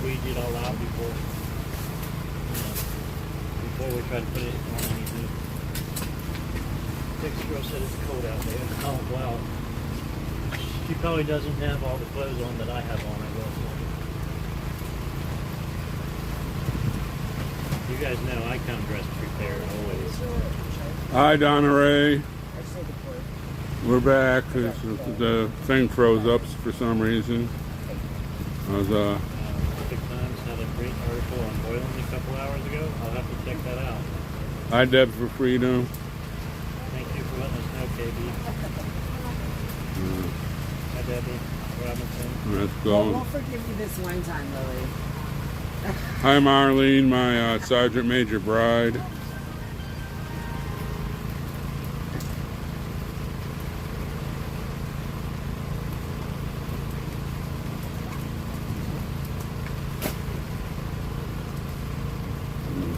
squeegee it all out before we try to put it on anything. Next girl said it's cold out there. Oh wow. She probably doesn't have all the clothes on that I have on, I guess. You guys know I come dressed prepared always. Hi, Donna Ray. We're back. The thing froze up for some reason. I was Big Times had a great article on oiling a couple hours ago. I'll have to check that out. Hi, Deb for Freedom. Thank you for letting us know, KB. Hi, Debbie Robinson. Let's go. Well, we'll forgive you this one time, Lily. Hi, Marlene, my Sergeant Major bride.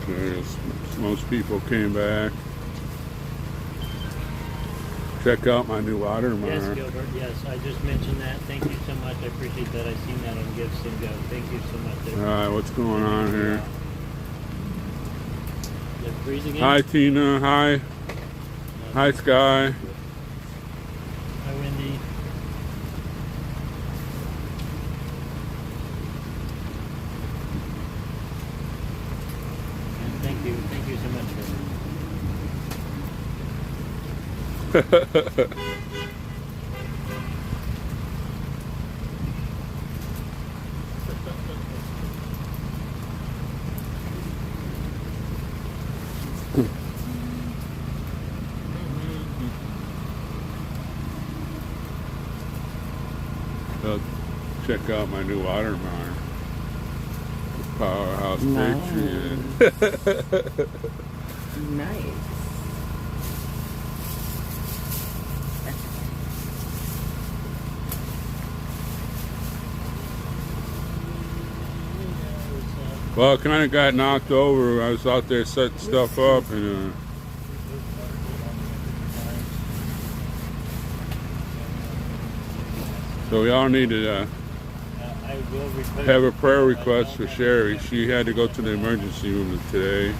Okay, most people came back. Check out my new watermark. Yes, Gilbert. Yes, I just mentioned that. Thank you so much. I appreciate that. I seen that on Gifts and Go. Thank you so much. All right, what's going on here? Is it freezing in? Hi, Tina. Hi. Hi, Sky. Hi, Wendy. And thank you so much, Gilbert. Check out my new watermark. Powerhouse Nice. Patriot. Nice. Well, it kind of got knocked over. I was out there setting stuff up, and so we all need to have a prayer request for Sherry. She had to go to the emergency room today,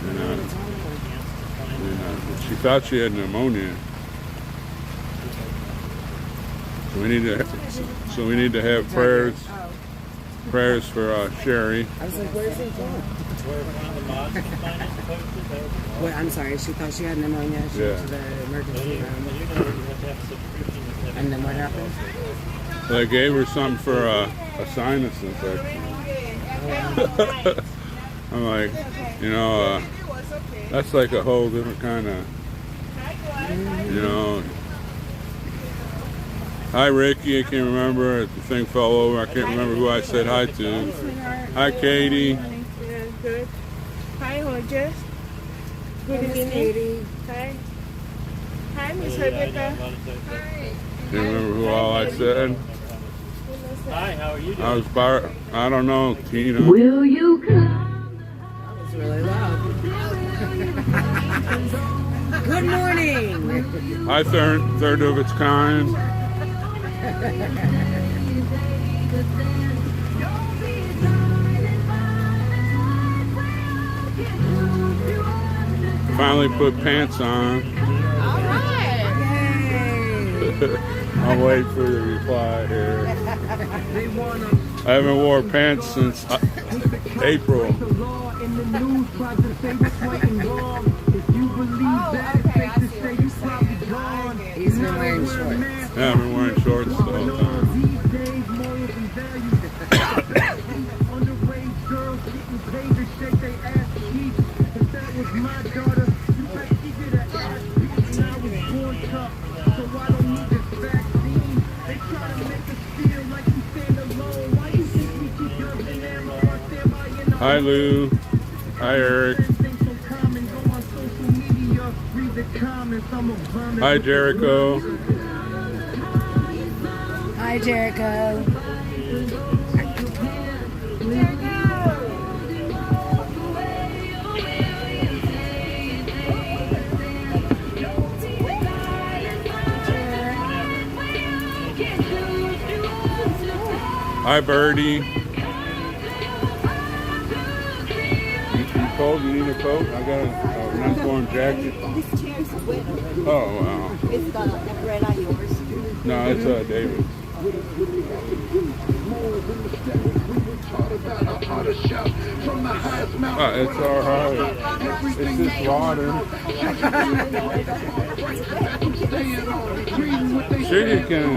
and she thought she had pneumonia. So we need to have prayers for Sherry. I was like, where's he going? Wait, I'm sorry, she thought she had pneumonia. She went to the emergency room. And then what happened? So they gave her something for a sinus infection. I'm like, that's like a whole different kind of, Hi, Ricky. I can't remember. The thing fell over. I can't remember who I said hi to. Hi, Katie. Yeah, good. Hi, Hodges. Good Miss evening. Katie. Hi. Hi, Miss Rebecca. Can't remember who all I said. Hi, how are you doing? I don't know, Tina. Will you come? That was really loud. Good morning. Hi, third of its kind. Finally put pants on. All right. I'll wait for the reply here. I haven't worn pants since April. He's been wearing shorts. Yeah, I've been wearing shorts the whole time. Hi, Lou. Hi, Eric. Hi, Jericho. Hi, Jericho. Hi, Birdie. cold? You need a coat? I got a nice warm jacket. This chair's wet already. Oh, wow. It's the umbrella yours. No, it's David. It's all right. It's just water. Sure you can.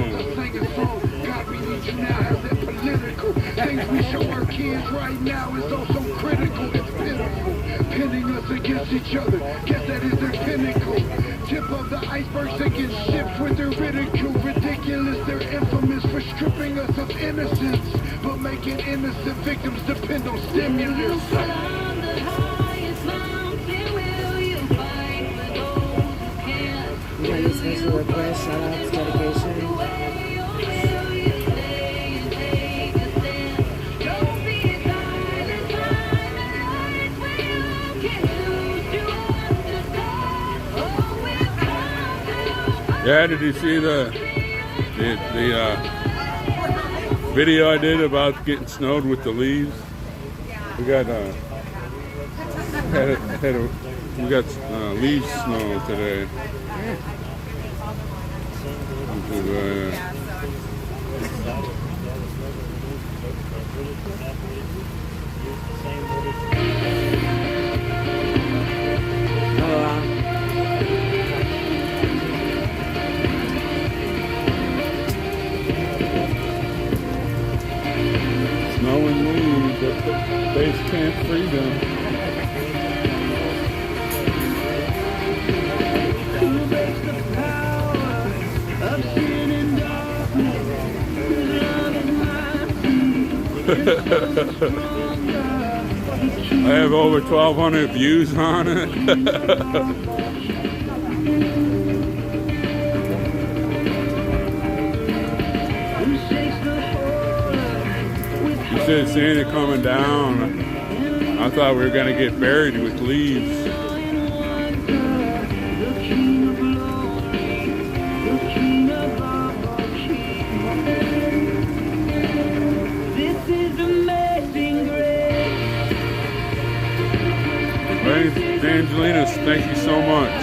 Things we show our kids right now is also critical. It's pitiful. Pitting us against each other. Guess that is their pinnacle. Tip of the iceberg sinking ships with their ridicule. Ridiculous, they're infamous for stripping us of innocence, but making innocent victims depend on stimulus. Any special requests, shout outs, dedication? Yeah, did you see the video I did about getting snowed with the leaves? We got leaf snow today. Snow and leaves at Base Camp Freedom. I have over 1,200 views on it. You should have seen it coming down. I thought we were going to get buried with leaves. Angelina, thank you so much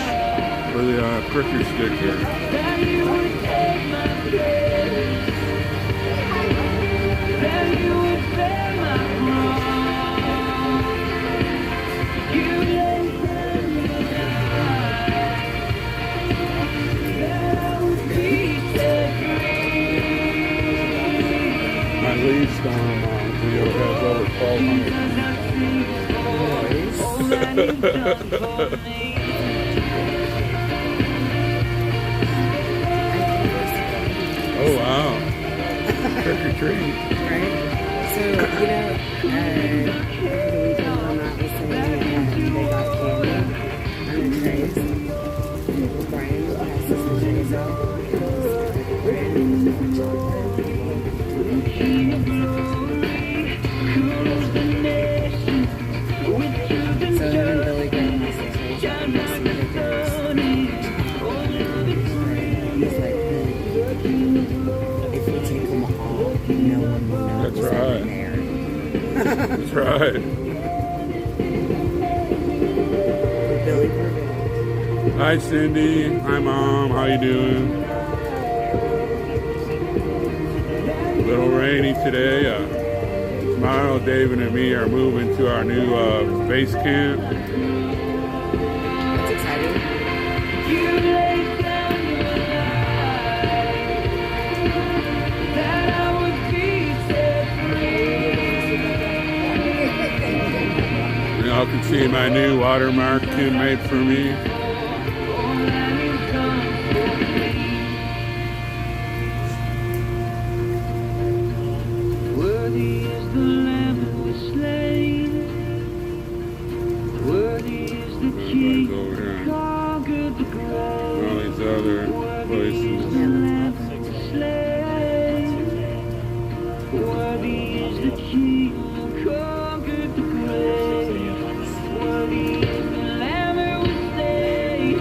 for the cricket sticker. My lead storm video has over 1,200. Oh wow! Trick or treat, Right? So over the weekend, my mom was saying that they got candy on the trays. Brian passed us the trays out. It was brand new chocolate. So him and Billy got passed the trays out and some of the girls. He's like, if we take them all, no one will know. That's right. That's right. Billy Burger. Hi Cindy. Hi Mom. How you doing? A little rainy today. Tomorrow, David and me are moving to our new base camp. That's exciting. Y'all can see my new watermark Kim made for me. Worthy is the Lamb who was slain. Worthy is the King who conquered the grave. All these other places. Worthy is the King who conquered the grave. Worthy is the Lamb who was slain.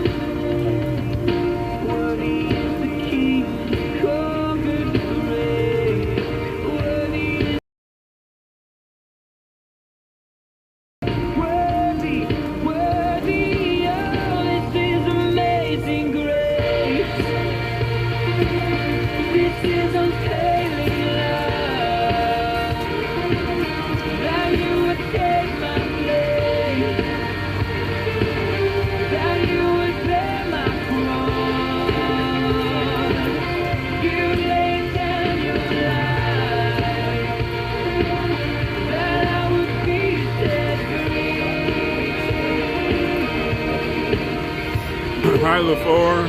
Worthy is the King who conquered the grave. Worthy right, LaFleur.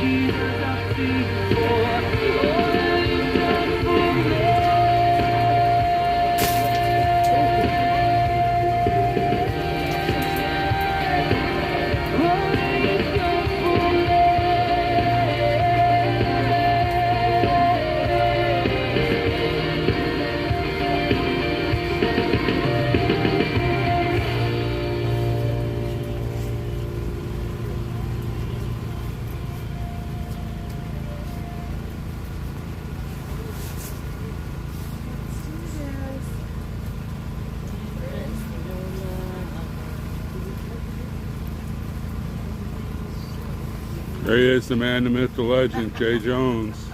There he is, the man, the myth, the legend, Jay Jones.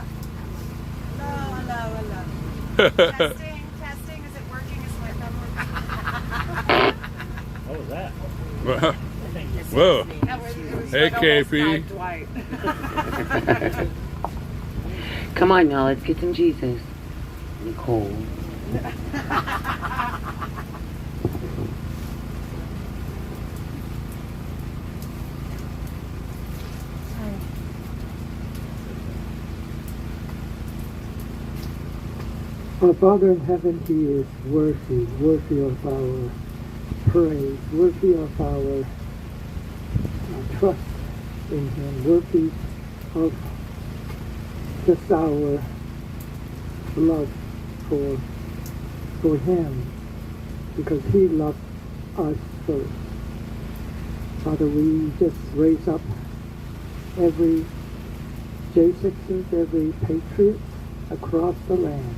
Hello. Testing, is it working? Is my thumb working? What was that? Well, hey, KP. Come on, y'all. Let's get some Jesus. Nicole. Our Father in heaven, He is worthy of our praise, worthy of our trust in Him, worthy of just our love for Him, because He loved us first. Father, we just raise up every J6s, every patriot across the land,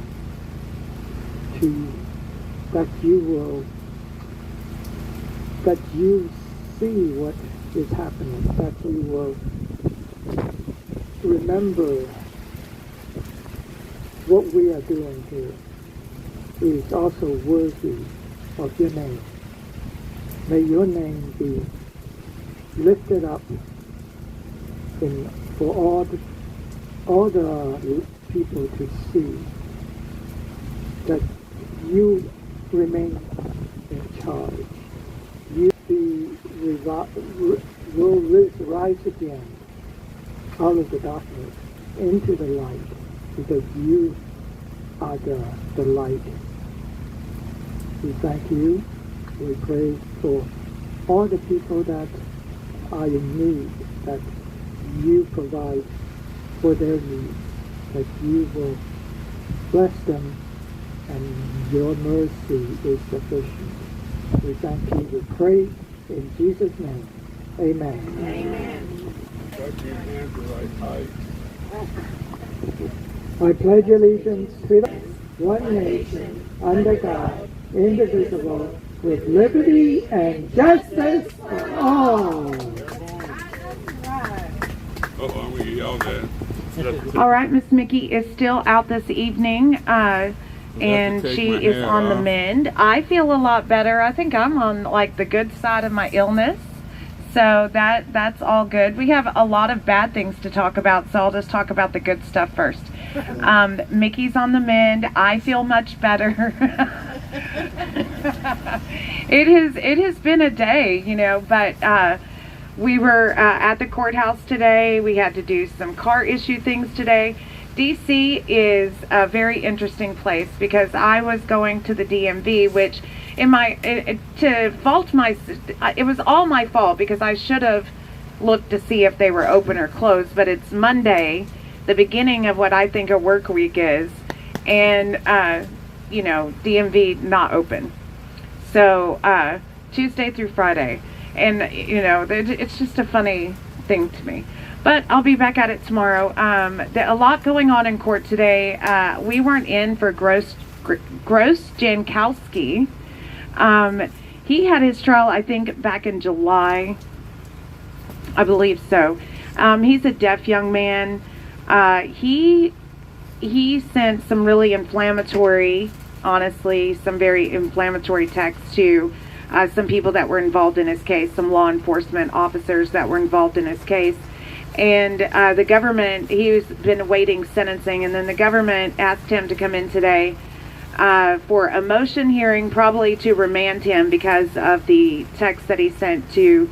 that you see what is happening, that you will remember what we are doing here is also worthy of your name. May your name be lifted up for all the people to see that you remain in charge. You will rise again out of the darkness into the light, because you are the light. We thank you. We pray for all the people that are in need, that you provide for their needs, that you will bless them, and your mercy is sufficient. We thank you. We pray in Jesus' name. Amen. Amen. I pledge allegiance to one nation, under God, indivisible, with liberty and justice for all. Oh, I'm gonna get yelled at. All right, Miss Mickey is still out this evening, and she is on the mend. I feel a lot better. I think I'm on like the good side of my illness, so that's all good. We have a lot of bad things to talk about, so I'll just talk about the good stuff first. Mickey's on the mend. I feel much better. It has been a day, you know, but we were at the courthouse today. We had to do some car issue things today. DC is a very interesting place because I was going to the DMV, which it was all my fault because I should have looked to see if they were open or closed, but it's Monday, the beginning of what I think a work week is, and you know, DMV not open. So Tuesday through Friday. And, you know, it's just a funny thing to me. But I'll be back at it tomorrow. A lot going on in court today. We weren't in for Gross Jankowski. He had his trial, I think, back in July. I believe so. He's a deaf young man. He sent some really inflammatory, honestly, some very inflammatory texts to some people that were involved in his case, some law enforcement officers that were involved in his case. And the government, he's been awaiting sentencing, and then the government asked him to come in today for a motion hearing, probably to remand him because of the text that he sent to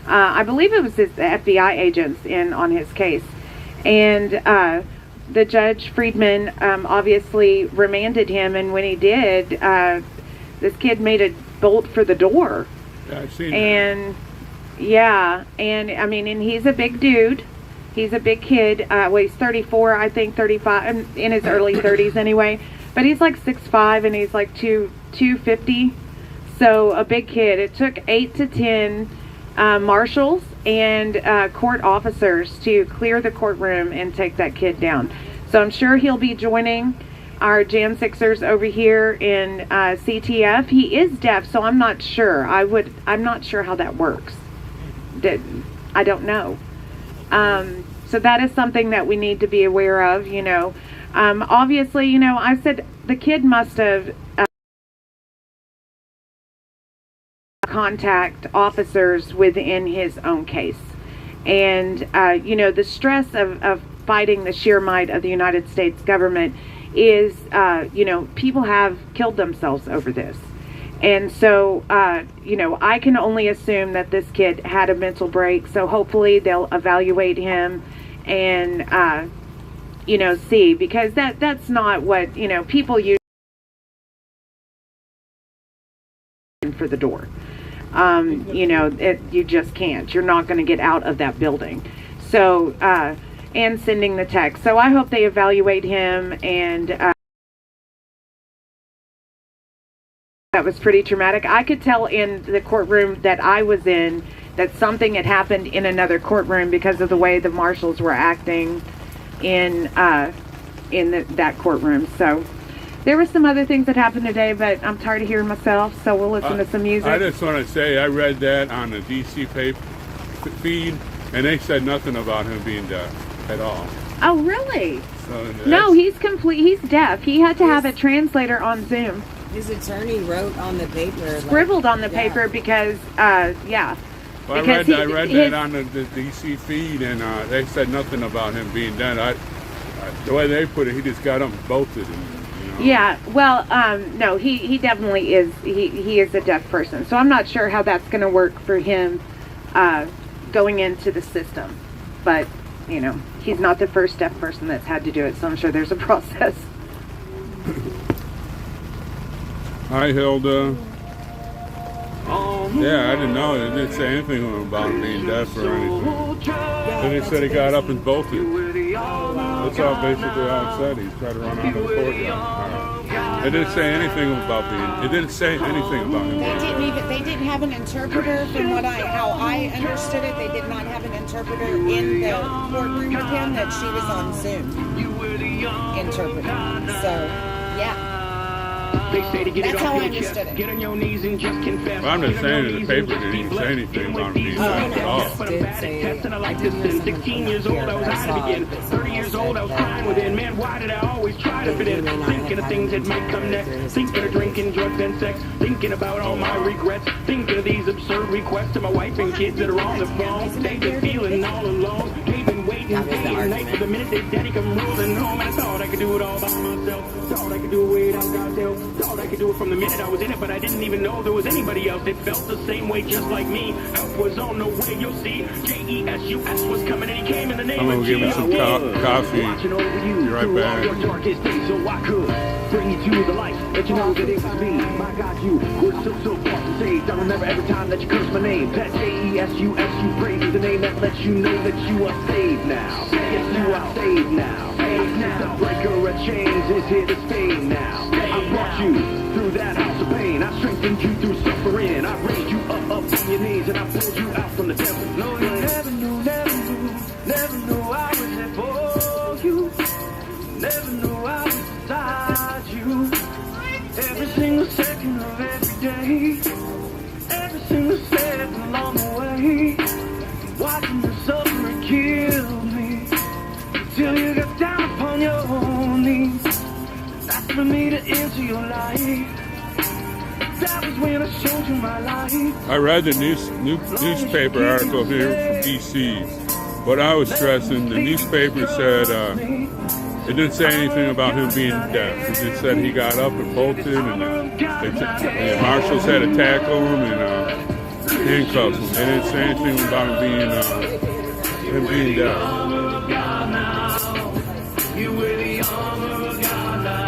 I believe it was the FBI agents in on his case. And the Judge Friedman obviously remanded him, and when he did, this kid made a bolt for the door. Yeah, I've seen and yeah, and I mean, and he's a big dude. He's a big kid. Well, he's 34, I think 35, in his early 30s anyway. But he's like 6'5", and he's like 250. So a big kid. It took 8 to 10 marshals and court officers to clear the courtroom and take that kid down. So I'm sure he'll be joining our Jan 6ers over here in CTF. He is deaf, so I'm not sure. I'm not sure how that works. I don't know. So that is something that we need to be aware of, you know. Obviously, you know, I said the kid must have contact officers within his own case. And, you know, the stress of fighting the sheer might of the United States government is, you know, people have killed themselves over this. And so, you know, I can only assume that this kid had a mental break. So hopefully they'll evaluate him and, you know, see, because that's not what, you know, people use for the door. You know, you just can't. You're not going to get out of that building. So, and sending the text. So I hope they evaluate him, and that was pretty traumatic. I could tell in the courtroom that I was in that something had happened in another courtroom because of the way the marshals were acting in that courtroom. So there were some other things that happened today, but I'm tired of hearing myself, so we'll listen to some music. I just want to say I read that on the DC paper feed, and they said nothing about him being deaf at all. Oh, really? So no, he's deaf. He had to have a translator on Zoom. His attorney wrote on the paper. Scribbled on the paper because, yeah. Well, I read that on the DC feed, and they said nothing about him being deaf. The way they put it, he just got up and bolted. And, you know. Yeah, well, no, he definitely is. He is a deaf person. So I'm not sure how that's going to work for him going into the system. But, you know, he's not the first deaf person that's had to do it, so I'm sure there's a process. Hi, Hilda. Yeah, I didn't know. They didn't say anything about him being deaf or anything. Then they said he got up and bolted. That's all basically all it said. He tried to run out of the courtyard. They didn't say anything about being. They didn't say anything about him. They didn't have an interpreter. From how I understood it, they did not have an interpreter in the courtroom with him. That she was on Zoom interpreting. So, yeah. They say to get That's it how off I your chest. understood it. Get on your knees and just confess. Well, I'm just saying in the paper they didn't say anything about him being deaf at all. But I'm bad at testing. I like this sin. 16 years old, I was hiding again. 30 years old, I was crying within. Man, why did I always try to fit in? Thinking of things that might come next. Thinking of drinking, drugs, and sex. Thinking about all my regrets. Thinking of these absurd requests to my wife and kids that are on the phone. They've been feeling all alone. They've been waiting day and night for the minute they daddy come rolling home. And I thought I could do it all by myself. Thought I could do it without God's help. Thought I could do it from the minute I was in it, but I didn't even know there was anybody else that felt the same way just like me. Help was on the way, you'll see. Jesus was coming and he came in the name I'm of going to give Jesus. me some coffee. Be right back. Your darkest days, so I could bring you to the light. Let you know that it was me. My God, you were so far from saved. I remember every time that you cursed my name. That Jesus, you praise the name that lets you know that you are saved now. Yes, you are saved now. The breaker of chains is here to stay now. I brought you through that house of pain. I strengthened you through suffering. I raised you up on your knees and I pulled you out from the devil. No, you never knew I was there for you. Never knew I was beside you. Every single second of every day. Every single step along the way. Watching the suffering kill me. Till you got down upon your knees. That's for me to enter your life. That was when I showed you my life. I read the newspaper article here from DC. What I was stressing, the newspaper said it didn't say anything about him being deaf. It just said he got up and bolted, and the marshals had to tackle him, and handcuff him. They didn't say anything about him being deaf. You wear the armor of God now.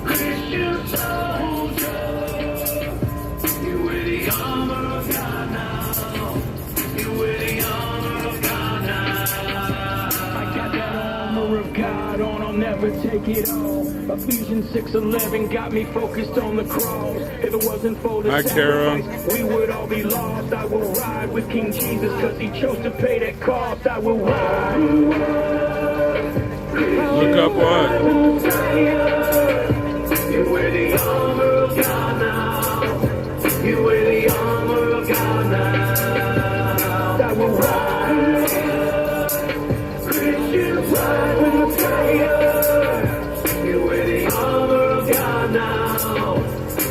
Christian soldier. You wear the armor of God now. You wear the armor of God now. I got that armor of God on, I'll never take it off. Ephesians 6:11 got me focused on the cross. If it wasn't for the sacrifice, we would all be lost. I will ride with King Jesus because he chose to pay that cost. I will ride. Look up what? You wear the armor of God now. You wear the armor of God now. I will ride. Christians ride with the fire. You wear the armor of God now.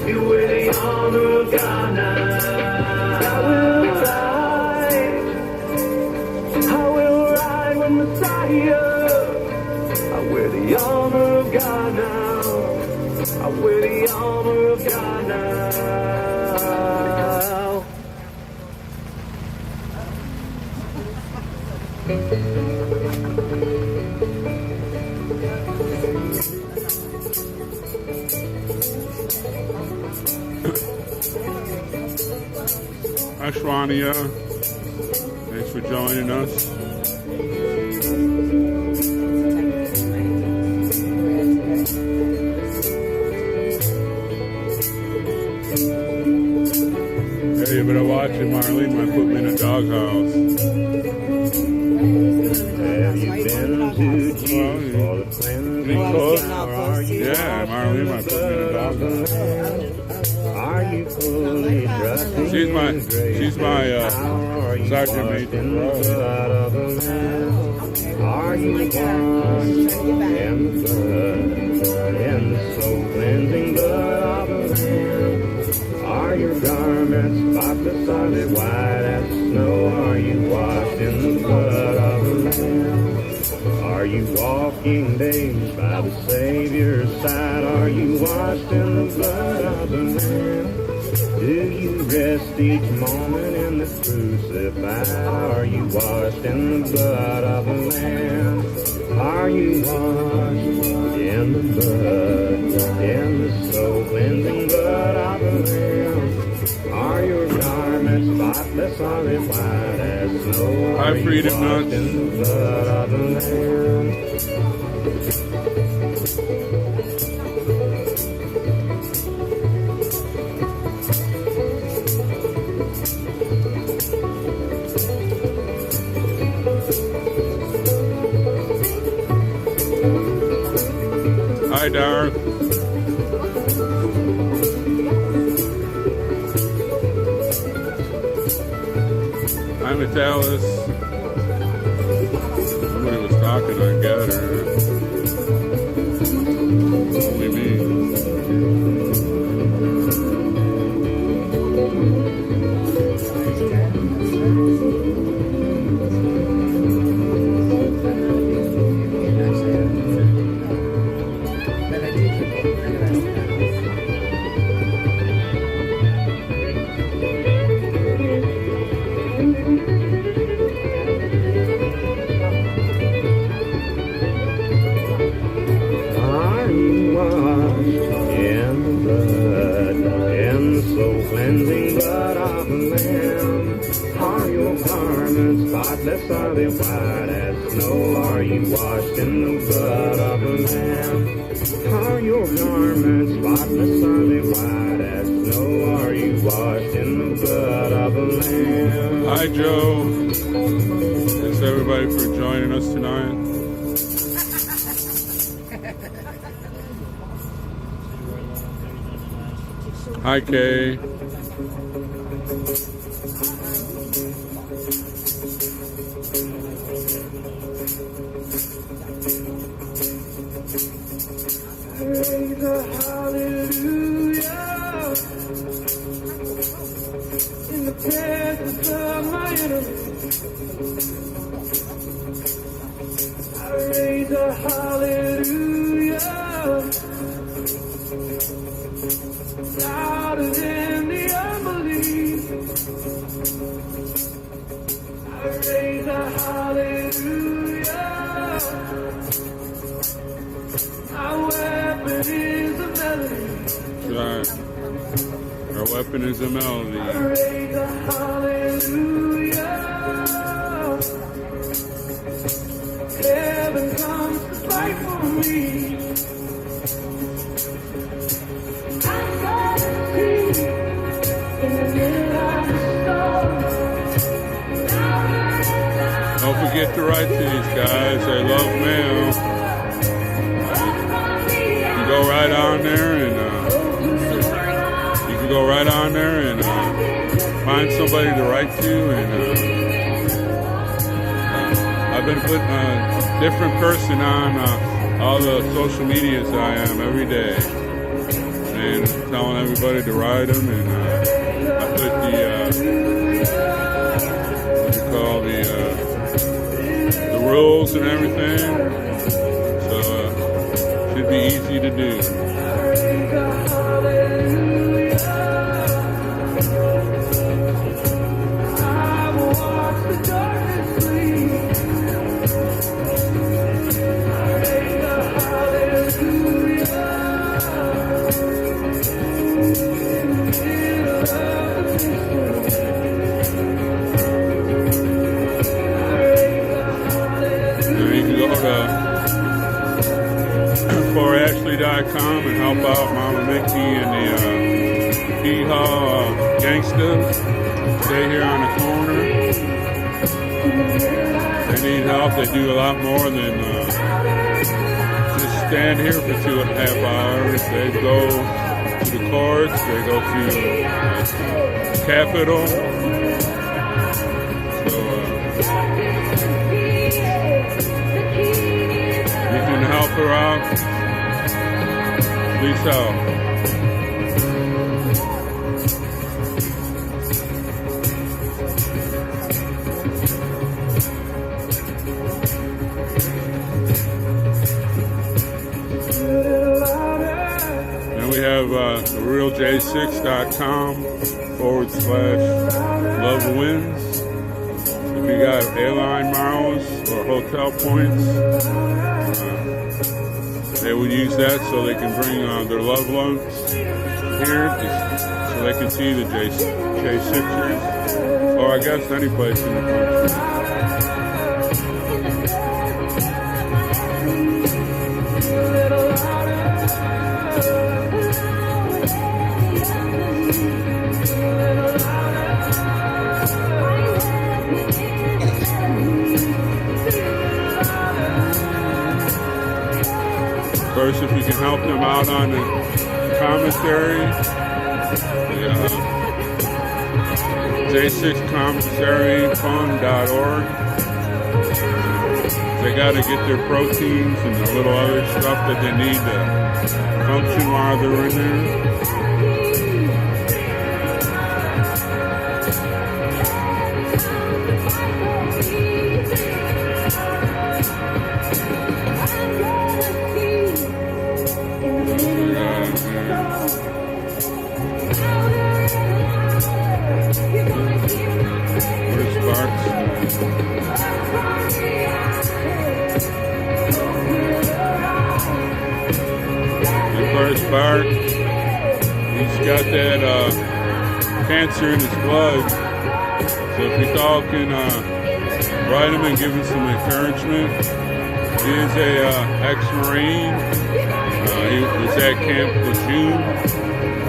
You wear the armor of God now. I will ride. I will ride with Messiah. I wear the armor of God now. I wear the armor of God now. Hi, Shwania. Thanks for joining us. Hey, you better watch it. Marlene might put me in a doghouse. Have you been to Jesus for the cleansing? Yeah, Marlene might put me in a doghouse. Are you fully trusting? She's my sergeant major. Are you washed in the blood, in the soul cleansing blood of the Lamb? Are your garments spotless, are they white as snow? Are you washed in the blood of the Lamb? Are you walking days by the Savior's side? Are you washed in the blood of the Lamb? Do you rest each moment in the crucified? Are you washed in the blood of the Lamb? Are you washed in the blood, in the soul cleansing blood of the Lamb? Are your garments spotless, are they white as snow? Are you washed in the blood of the Lamb? Hi, Darth. Hi, Metallis. Somebody was talking, I get her. Only me. Spotless are they white as snow? Are you washed in the blood of the Lamb? Are your garments spotless? Are they white as snow? Are you washed in the blood of the Lamb? Hi, Joe. Thanks everybody for joining us tonight. Hi, Kay. Praise a hallelujah in the presence of my enemies. I raise a hallelujah Louder than the unbelief. I raise a hallelujah. Our weapon is a melody. Right. Our weapon is a melody. I raise a hallelujah. Heaven comes to fight for me. I'm gonna see in the middle of the storm. Don't forget to write to these guys. They love mail. You go right on there and you can go right on there and find somebody to write to. And I've been putting a different person on all the social medias I am every day, and telling everybody to write them. And I put the what do you call the rules and everything, so should be easy to do. ForAshley.com and help out Mama Mickey and the Hee-Haw Gangsters. Stay here on the corner. They need help. They do a lot more than just stand here for 2.5 hours. They go to the courts. They go to Capitol. So you can help her out. Please help. And we have realj6.com/love wins. If you got airline miles or hotel points, they would use that so they can bring their loved ones here so they can see the J6ers, or I guess any place in the country. First, if you can help them out on the commissary, J6commissaryfund.org. They got to get their proteins and the little other stuff that they need to function while they're in there. Mark, he's got that cancer in his blood, so if you all can write him and give him some encouragement. He is a ex-Marine. He was at Camp Lejeune.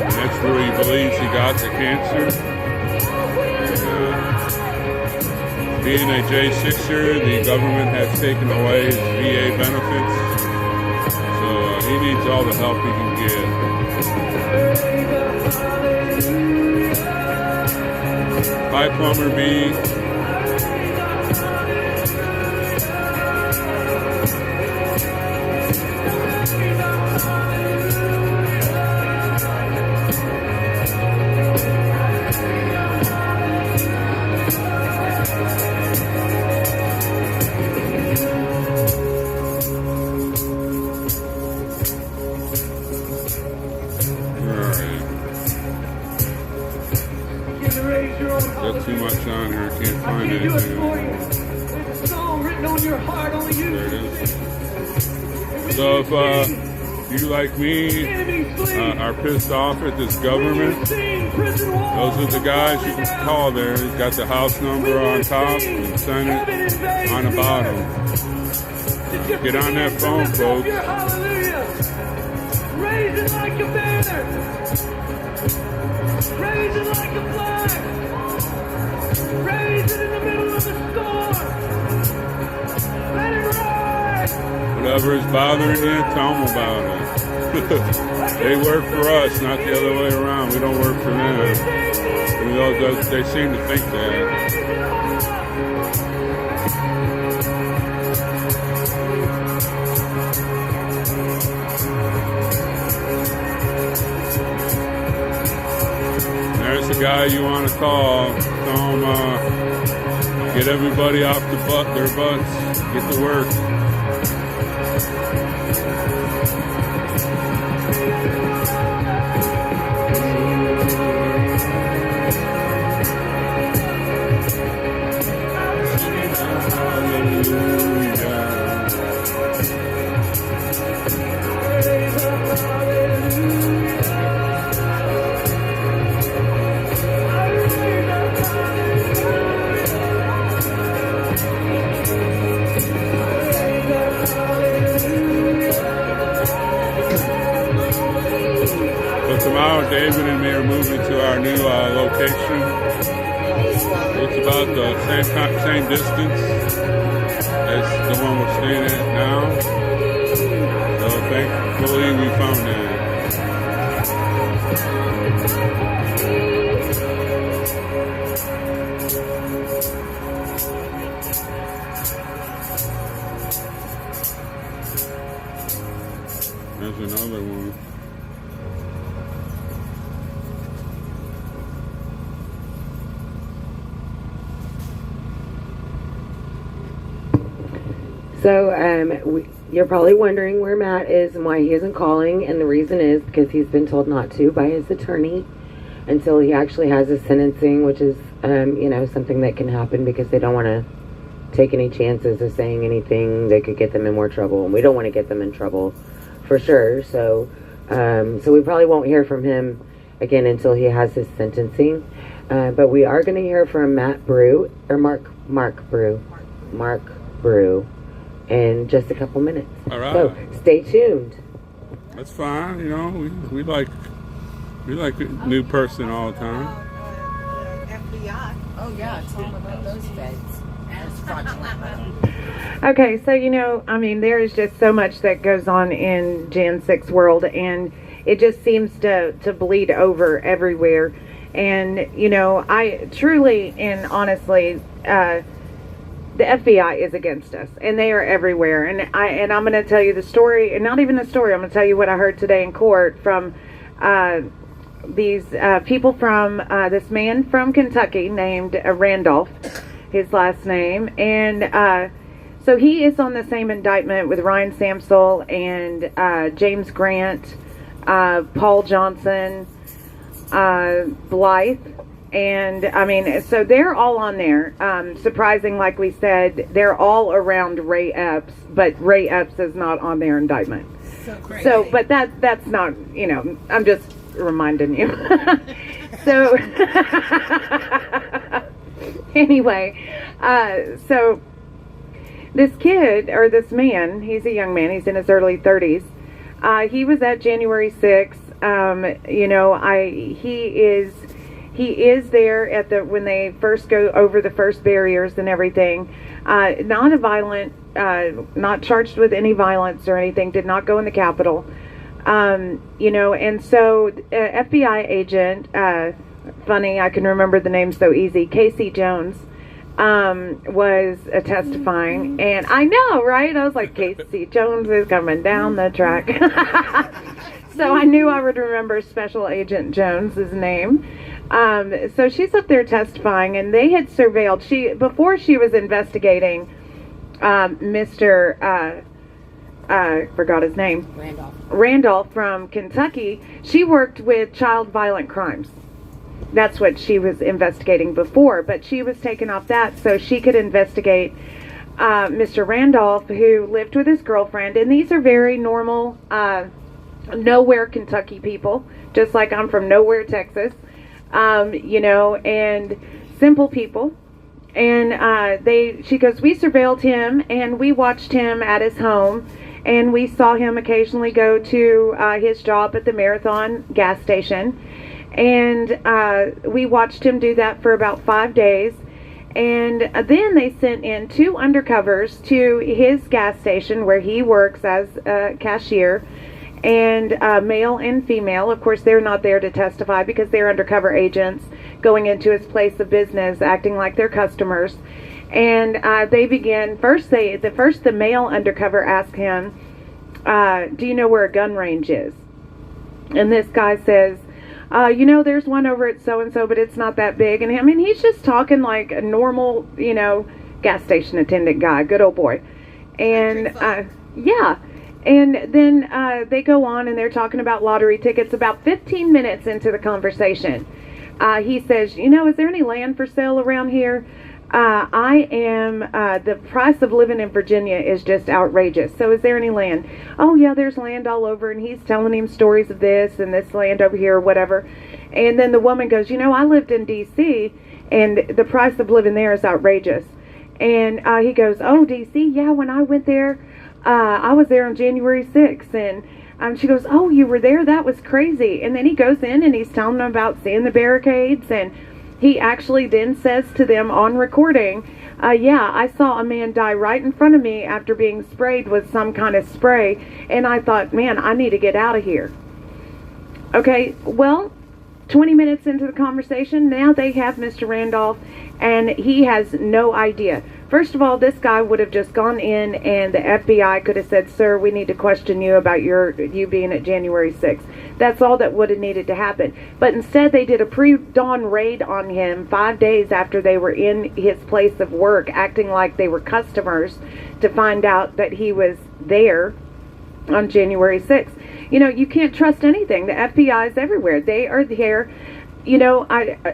That's where he believes he got the cancer. Being a J6er, the government has taken away his VA benefits. He needs all the help he can get. Hi, Plumber B. too much on here. I can't find Do it for anything. you. It's a song written on your heart, only you There it can is. sing. So if you, like me, are pissed off at this government, those are the guys you can call there. He's got the house number on top and Senate on the bottom. Get on that phone, folks. Hallelujah. Raise it like a banner. Raise it like a flag. Raise it in the middle of the storm. Let it rise. Whatever is bothering you, tell them about it. They work for us, not the other way around. We don't work for them. You know, they seem to think that. There's the guy you want to call. Tell him, get everybody off their butts. Get to work. Tomorrow, David and me are moving to our new location. It's about the same distance as the one we're staying at now. So thankfully we found that. There's another one. So, you're probably wondering where Matt is and why he isn't calling, and the reason is because he's been told not to by his attorney until he actually has his sentencing, which is, something that can happen because they don't want to take any chances of saying anything that could get them in more trouble, and we don't want to get them in trouble for sure. So we probably won't hear from him again until he has his sentencing. But we are going to hear from Mark Bru, in just a couple minutes. All right. So stay tuned. That's fine. We like a new person all the time. FBI. Oh yeah, tell them about those feds. That's fraudulent. Okay, so there is just so much that goes on in Jan 6 world, and it just seems to bleed over everywhere. And I truly and honestly, the FBI is against us, and they are everywhere. And I'm going to tell you the story, and not even the story. I'm going to tell you what I heard today in court from these people from this man from Kentucky named Randolph, his last name, and so he is on the same indictment with Ryan Samsel and James Grant, Paul Johnson, Blythe. And so they're all on there. Surprising, like we said, they're all around Ray Epps, but Ray Epps is not on their indictment. So crazy. So, but that's not, I'm just reminding you. So, anyway, so this kid, or this man, he's a young man, he's in his early 30s. He was at January 6th. He is there at when they first go over the first barriers and everything. Not a violent, not charged with any violence or anything. Did not go in the Capitol. And so FBI agent, funny, I can remember the name so easy. Casey Jones was testifying, and I know, right? I was like, Casey Jones is coming down the track. So I knew I would remember Special Agent Jones's name. So she's up there testifying, and they had surveilled. Before she was investigating Mr. Forgot his name. Randolph from Kentucky. She worked with child violent crimes. That's what she was investigating before, but she was taken off that so she could investigate Mr. Randolph, who lived with his girlfriend. And these are very normal, nowhere Kentucky people, just like I'm from nowhere Texas, and simple people. And she goes, we surveilled him and we watched him at his home, and we saw him occasionally go to his job at the Marathon gas station. And we watched him do that for about 5 days. And then they sent in 2 undercovers to his gas station where he works as a cashier, and male and female. Of course, they're not there to testify because they're undercover agents going into his place of business, acting like they're customers. And they begin, the male undercover asked him, do you know where a gun range is? And this guy says, there's one over at so-and-so, but it's not that big. And I mean, he's just talking like a normal, gas station attendant guy, good old boy. And, yeah. And then they go on and they're talking about lottery tickets. About 15 minutes into the conversation, he says, is there any land for sale around here? The price of living in Virginia is just outrageous. So is there any land? Oh yeah, there's land all over. And he's telling him stories of this and this land over here or whatever. And then the woman goes, I lived in DC and the price of living there is outrageous. And he goes, oh, DC? Yeah, when I went there, I was there on January 6th. And she goes, oh, you were there? That was crazy. And then he goes in and he's telling them about seeing the barricades, and he actually then says to them on recording, yeah, I saw a man die right in front of me after being sprayed with some kind of spray, and I thought, man, I need to get out of here. Okay, well, 20 minutes into the conversation, now they have Mr. Randolph, and he has no idea. First of all, this guy would have just gone in and the FBI could have said, sir, we need to question you about you being at January 6th. That's all that would have needed to happen. But instead, they did a pre-dawn raid on him 5 days after they were in his place of work, acting like they were customers, to find out that he was there on January 6th. You can't trust anything. The FBI is everywhere. They are there.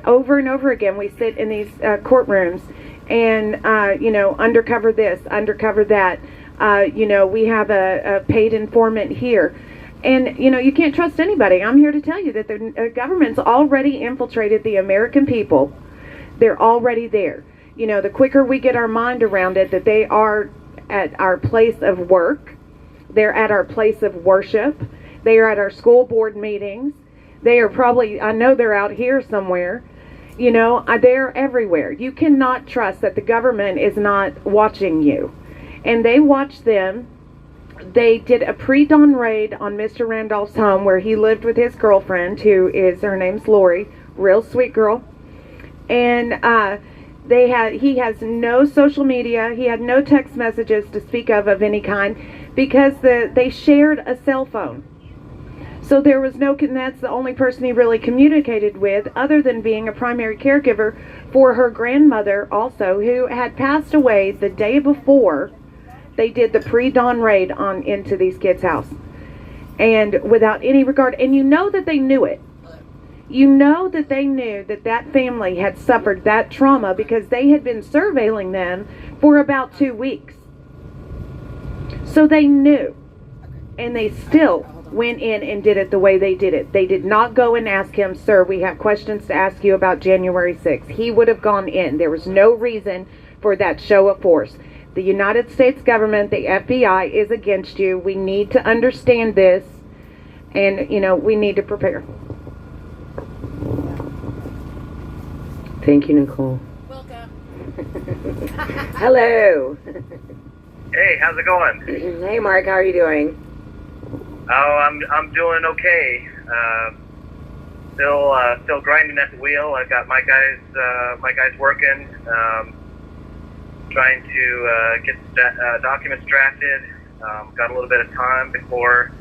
Over and over again, we sit in these courtrooms and, undercover this, undercover that. We have a paid informant here. And, you can't trust anybody. I'm here to tell you that the government's already infiltrated the American people. They're already there. The quicker we get our mind around it, that they are at our place of work. They're at our place of worship. They are at our school board meetings. They are probably, I know they're out here somewhere. They're everywhere. You cannot trust that the government is not watching you. And they watch them. They did a pre-dawn raid on Mr. Randolph's home where he lived with his girlfriend, her name's Lori, real sweet girl. And he has no social media. He had no text messages to speak of any kind because they shared a cell phone. So there was that's the only person he really communicated with, other than being a primary caregiver for her grandmother also, who had passed away the day before they did the pre-dawn raid into these kids' house. And without any regard, and that they knew it. That they knew that family had suffered that trauma because they had been surveilling them for about 2 weeks. So they knew. And they still went in and did it the way they did it. They did not go and ask him, sir, we have questions to ask you about January 6th. He would have gone in. There was no reason for that show of force. The United States government, the FBI, is against you. We need to understand this. And, we need to prepare. Thank you, Nicole. Welcome. Hello. Hey, how's it going? Hey, Mark, how are you doing? Oh, I'm doing okay. Still grinding at the wheel. I got my guys working. Trying to get documents drafted. Got a little bit of time before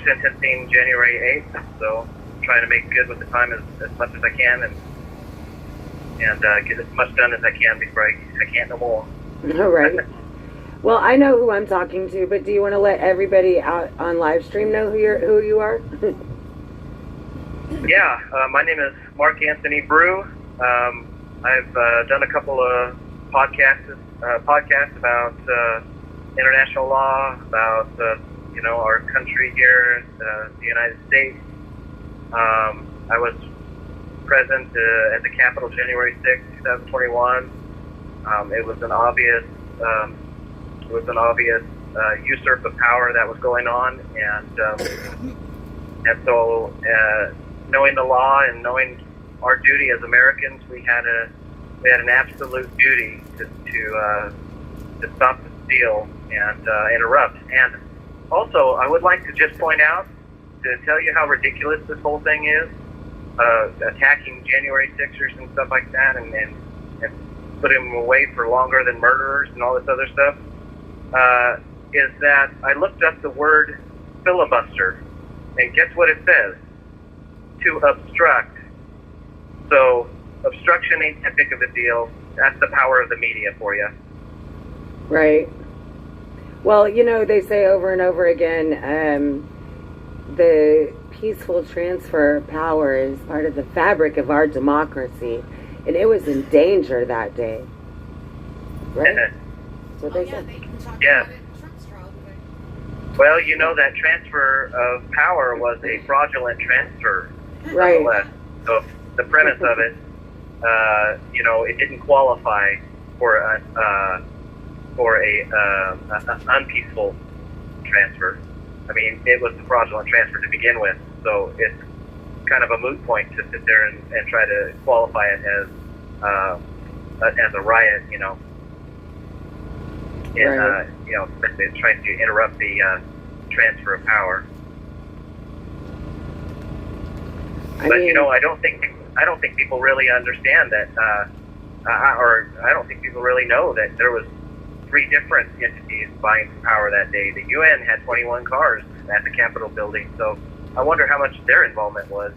sentencing January 8th. So trying to make good with the time as much as I can and get as much done as I can before I can't no more. All right. Well, I know who I'm talking to, but do you want to let everybody out on live stream know who you are? Yeah, my name is Mark Bru. I've done a couple of podcasts about international law, about our country here, the United States. I was present at the Capitol January 6, 2021. It was an obvious usurp of power that was going on, and so knowing the law and knowing our duty as Americans, we had an absolute duty to stop the steal and interrupt. And also, I would like to just point out, to tell you how ridiculous this whole thing is, attacking January 6ers and stuff like that, and putting them away for longer than murderers and all this other stuff, is that I looked up the word filibuster, and guess what it says? To obstruct. So obstruction ain't that big of a deal. That's the power of the media for you. Right. Well, they say over and over again, the peaceful transfer of power is part of the fabric of our democracy, and it was in danger that day. Right? That's what they said. Yes. Well, that transfer of power was a fraudulent transfer. Right. So the premise of it, it didn't qualify for a unpeaceful transfer. I mean, it was a fraudulent transfer to begin with, so it's kind of a moot point to sit there and try to qualify it as a riot, Right. trying to interrupt the transfer of power. I don't think people really understand that, or I don't think people really know that there was 3 different entities vying for power that day. The UN had 21 cars at the Capitol building, so I wonder how much their involvement was,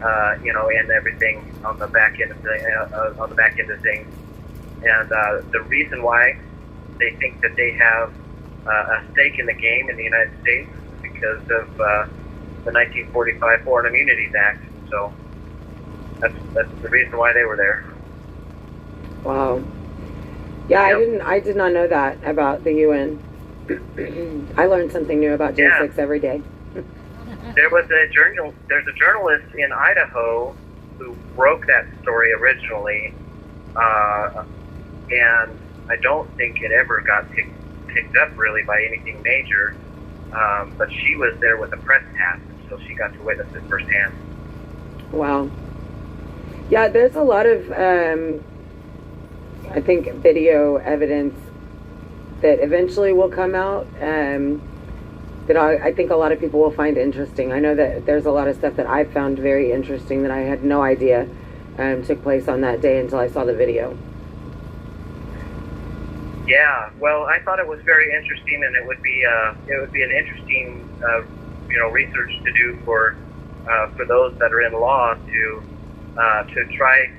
and everything on the back end of things. And the reason why they think that they have a stake in the game in the United States is because of the 1945 Foreign Immunities Act. So that's the reason why they were there. Wow. Yeah, Yep. I did not know that about the UN. I learned something new about J6 every day. There's a journalist in Idaho who broke that story originally, and I don't think it ever got picked up really by anything major, but she was there with a press pass, so she got to witness it firsthand. Wow. Yeah, there's a lot of, I think, video evidence that eventually will come out that I think a lot of people will find interesting. I know that there's a lot of stuff that I found very interesting that I had no idea took place on that day until I saw the video. Yeah, well, I thought it was very interesting, and it would be an interesting research to do for those that are in law to try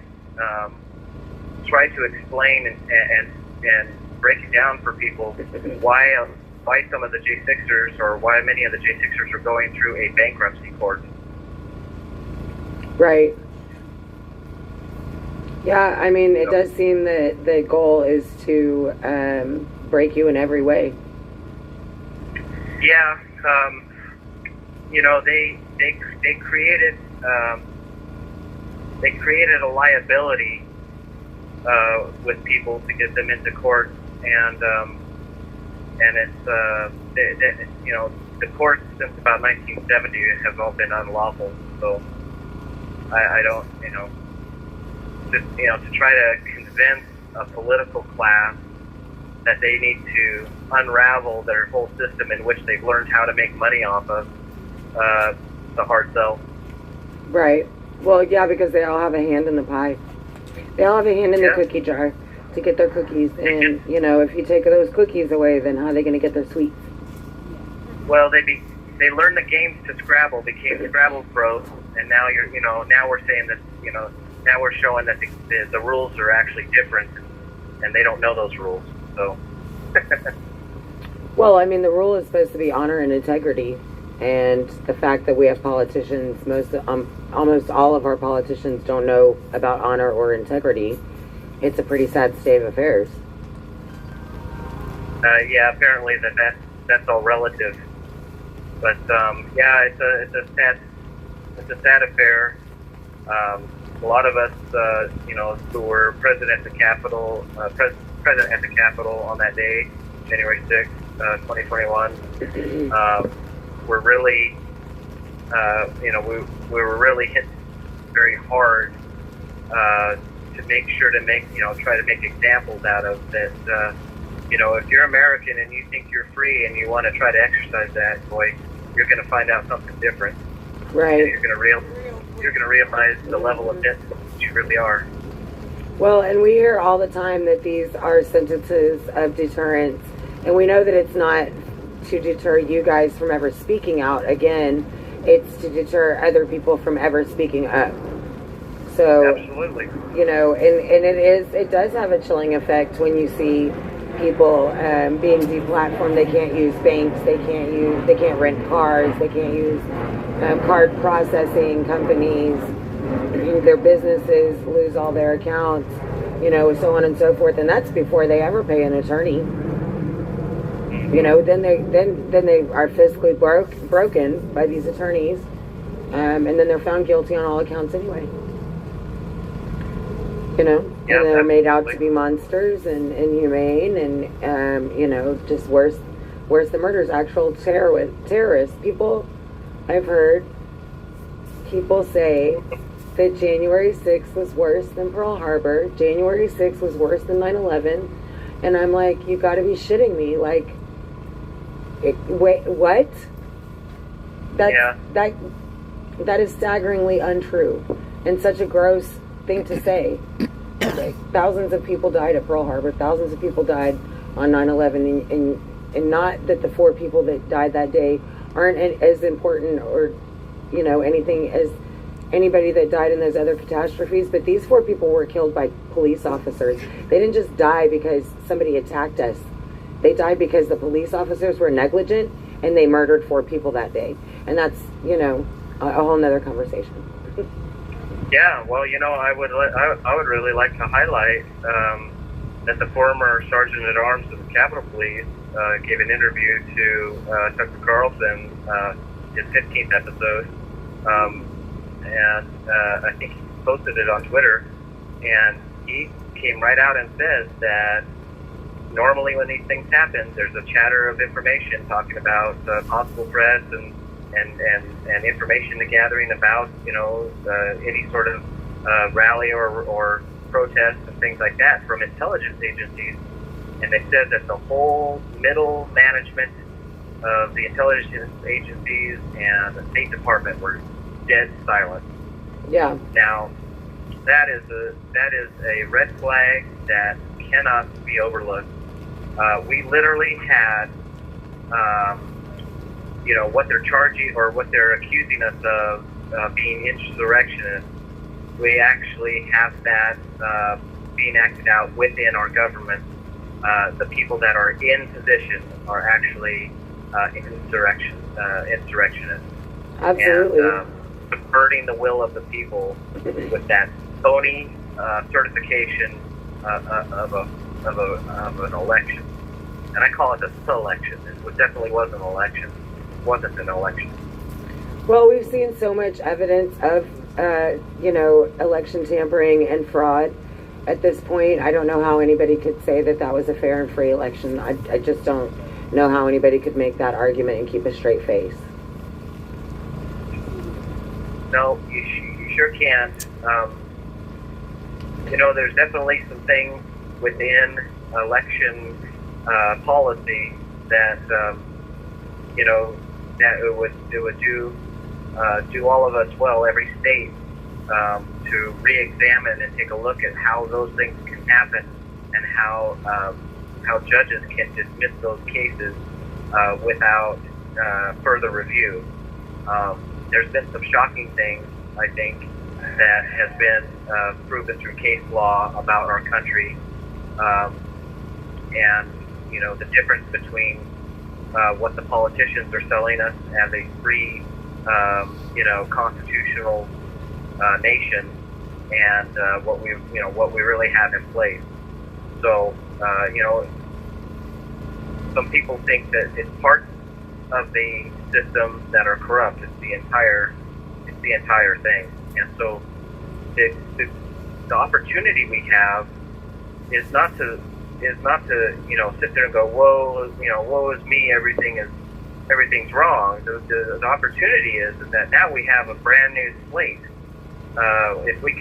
to explain and break it down for people why some of the J6ers, or why many of the J6ers are going through a bankruptcy court. Right. Yeah, I mean, it does seem that the goal is to break you in every way. Yeah, they created a liability with people to get them into court, and it's the courts since about 1970 have all been unlawful. So I don't to try to convince a political class that they need to unravel their whole system in which they've learned how to make money off of, the hard sell. Right. Well, yeah, because they all have a hand in the pie. They all have a hand in the cookie jar to get their cookies. And, if you take those cookies away, then how are they going to get their sweets? Well, they learned the games to Scrabble, became Scrabble pros, and now now we're saying that, now we're showing that the rules are actually different, and they don't know those rules. So. Well, I mean, the rule is supposed to be honor and integrity, And the fact that we have politicians, almost all of our politicians don't know about honor or integrity, it's a pretty sad state of affairs. Yeah, apparently that's all relative. But yeah, it's a sad affair. A lot of us, who were present at the Capitol on that day, January 6th, 2021, were really, we were really hit very hard to make sure to try to make examples out of that. If you're American and you think you're free and you want to try to exercise that, boy, you're going to find out something different. Right. And you're going to realize the level of debt that you really are. Well, and we hear all the time that these are sentences of deterrence, and we know that it's not to deter you guys from ever speaking out again. It's to deter other people from ever speaking up. So, absolutely. And it does have a chilling effect when you see people being deplatformed. They can't use banks, they can't rent cars, they can't use card processing companies, their businesses lose all their accounts, so on and so forth. And that's before they ever pay an attorney. Then they are fiscally broken by these attorneys, and then they're found guilty on all accounts anyway. Yeah, and they're made out to be monsters and inhumane and just worse than murders. Actual terrorists. People, I've heard people say that January 6th was worse than Pearl Harbor. January 6th was worse than 9/11, and I'm like, you got to be shitting me! Like, wait, what? That is staggeringly untrue and such a gross thing to say. Okay. Thousands of people died at Pearl Harbor. Thousands of people died on 9/11, and not that the 4 people that died that day aren't as important or anything as anybody that died in those other catastrophes, but these 4 people were killed by police officers. They didn't just die because somebody attacked us. They died because the police officers were negligent and they murdered 4 people that day. And that's, a whole nother conversation. Yeah, well, I would really like to highlight that the former Sergeant at Arms of the Capitol Police gave an interview to Tucker Carlson, his 15th episode, and I think he posted it on Twitter, and he came right out and says that normally when these things happen, there's a chatter of information talking about possible threats and information gathering about any sort of rally or protest and things like that from intelligence agencies, and they said that the whole middle management of the intelligence agencies and the State Department were dead silent. Yeah. Now, that is a red flag that cannot be overlooked. We literally had what they're charging or what they're accusing us of being insurrectionists. We actually have that being acted out within our government. The people that are in position are actually insurrectionists. Absolutely. And subverting the will of the people with that phony certification of an election. And I call it a selection. It definitely was an election. Wasn't an election. Well, we've seen so much evidence of, election tampering and fraud at this point. I don't know how anybody could say that was a fair and free election. I just don't know how anybody could make that argument and keep a straight face. No, you sure can't. There's definitely some things within election policy that that it would do all of us well, every state, to re-examine and take a look at how those things can happen and how judges can dismiss those cases without further review. There's been some shocking things, I think, that has been proven through case law about our country, and the difference between what the politicians are selling us as a free, constitutional nation, and what we really have in place. So, some people think that it's parts of the system that are corrupt. It's the entire thing. And so, the opportunity we have is not to sit there and go, woe is me, everything's wrong. The opportunity is that now we have a brand new slate. If we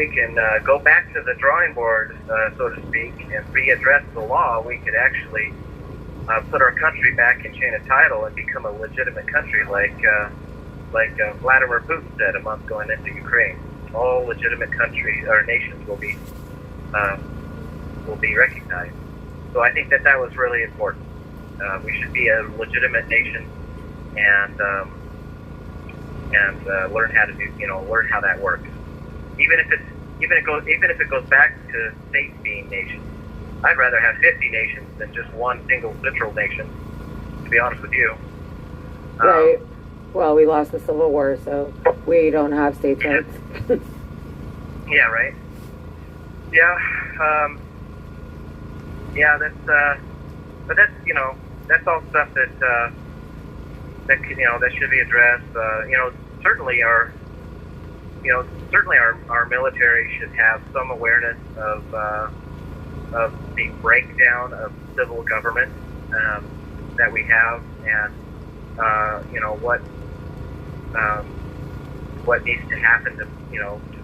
can go back to the drawing board, so to speak, and readdress the law, we could actually put our country back in chain of title and become a legitimate country, like Vladimir Putin said a month going into Ukraine. All legitimate countries or nations will be recognized. So I think that was really important. We should be a legitimate nation and learn how to learn how that works. Even if it goes back to states being nations. I'd rather have 50 nations than just one single central nation, to be honest with you. Right. Well, we lost the Civil War, so we don't have states rights. Yeah, right. Yeah. But that's all stuff that should be addressed. Certainly our military should have some awareness of the breakdown of civil government that we have, and what needs to happen to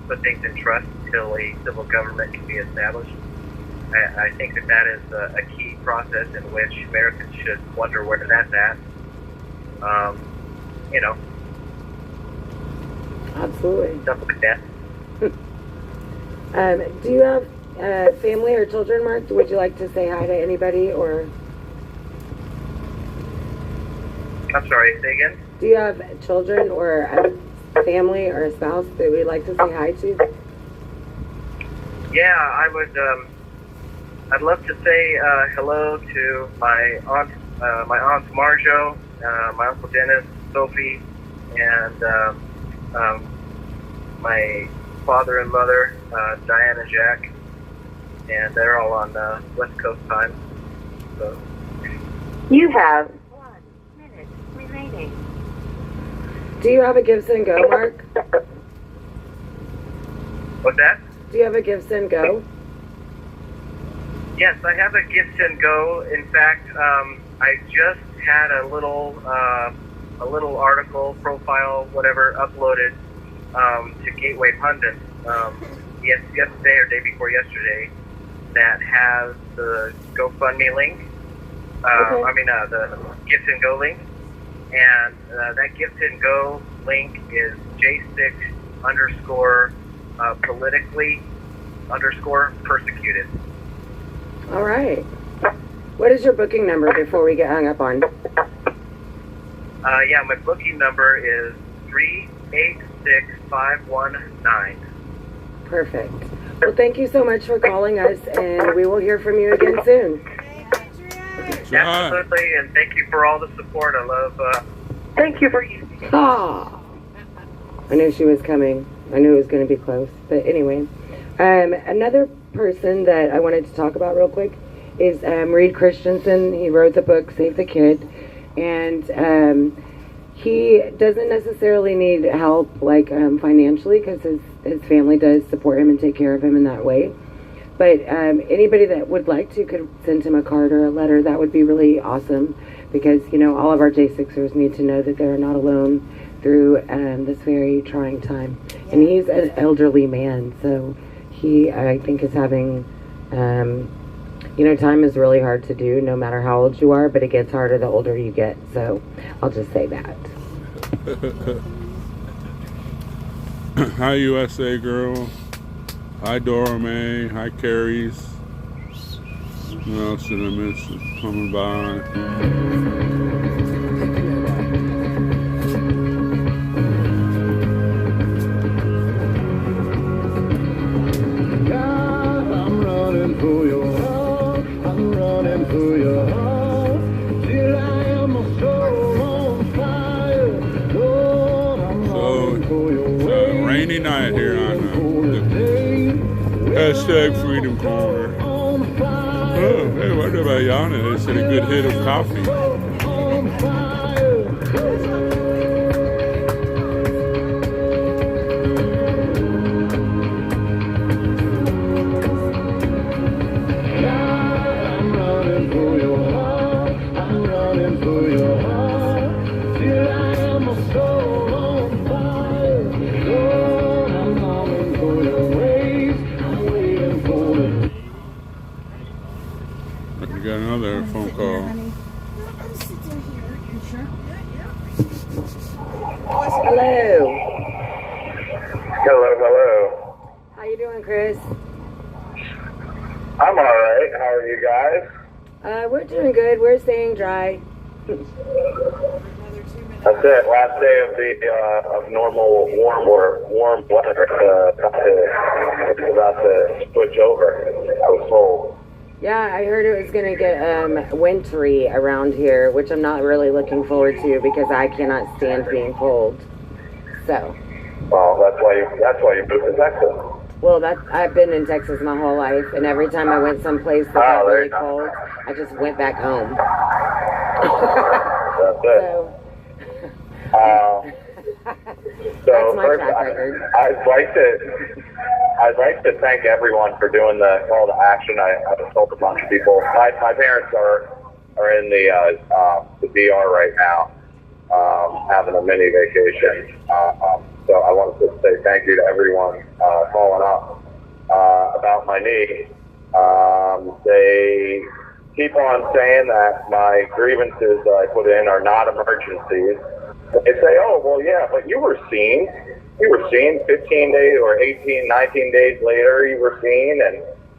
put things in trust until a civil government can be established. I think that is a key process in which Americans should wonder where that's at. Absolutely. Stuff like that. Do you have family or children, Mark? Would you like to say hi to anybody, or? I'm sorry, say again? Do you have children or a family or a spouse that we'd like to say hi to? Yeah, I would. I'd love to say hello to my aunt Marjo, my uncle Dennis, Sophie, and my father and mother, Diane and Jack, and they're all on West Coast time. So. You have 1 minute remaining. Do you have a Gibson Go, Mark? What's that? Do you have a Gibson Go? Yes, I have a Gibson Go. In fact, I just had a little article, profile, whatever, uploaded to Gateway Pundit yesterday or day before yesterday, that has the GoFundMe link. The Gibson Go link, and that Gibson Go link is J6_politically_persecuted. All right. What is your booking number before we get hung up on? My booking number is 386519. Perfect. Well, thank you so much for calling us, and we will hear from you again soon. Absolutely, and thank you for all the support. I love. Thank you for using. Ah, I knew she was coming. I knew it was going to be close, but anyway, another person that I wanted to talk about real quick is Reed Christensen. He wrote the book Save the Kid, and he doesn't necessarily need help financially, because his family does support him and take care of him in that way. But anybody that would like to could send him a card or a letter. That would be really awesome, because all of our J6ers need to know that they're not alone through this very trying time. And he's an elderly man, so he, I think, is having time is really hard to do no matter how old you are, but it gets harder the older you get. So I'll just say that. Hi, USA girl. Hi, Dora May. Hi, Carries. What else did I miss coming by? God, I'm running for your heart. I'm running for your heart. Hashtag Freedom Corner. Oh, hey, what about Yana? They said a good hit of coffee. Got another phone call. Hello. Hello. How you doing, Chris? I'm alright. How are you guys? We're doing good. We're staying dry. That's it. Last day of the of normal warm weather. It's about to switch over. I was told. Yeah, I heard it was going to get wintry around here, which I'm not really looking forward to because I cannot stand being cold. So. Well, that's why you moved to Texas. Well, I've been in Texas my whole life, and every time I went someplace that got really cold, I just went back home. That's it. That's my track record. I'd like to thank everyone for doing the call to action. I told a bunch of people. My parents are in the DR right now, having a mini vacation. So I wanted to say thank you to everyone calling up about my knee. They keep on saying that my grievances that I put in are not emergencies. They say, oh, well, yeah, but you were seen. You were seen 15 days or 18, 19 days later, you were seen,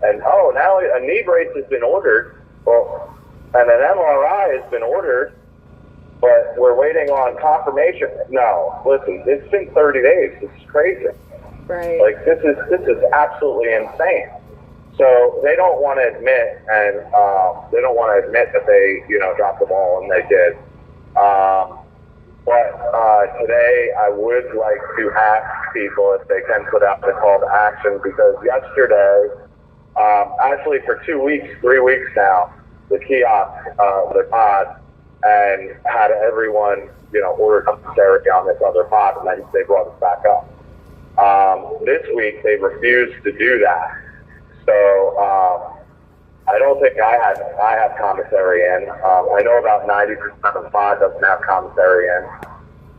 and oh, now a knee brace has been ordered, well, and an MRI has been ordered, but we're waiting on confirmation. No, listen, it's been 30 days. This is crazy. Right. Like, this is absolutely insane. So they don't want to admit, and they don't want to admit that they, dropped the ball, and they did. But today I would like to ask people if they can put out the call to action, because yesterday, actually for 2 weeks, 3 weeks now, the kiosk, the pod, and had everyone, order commissary on this other pod, and then they brought us back up. This week they refused to do that. So I don't think I have commissary in. I know about 90% of the pod doesn't have commissary in.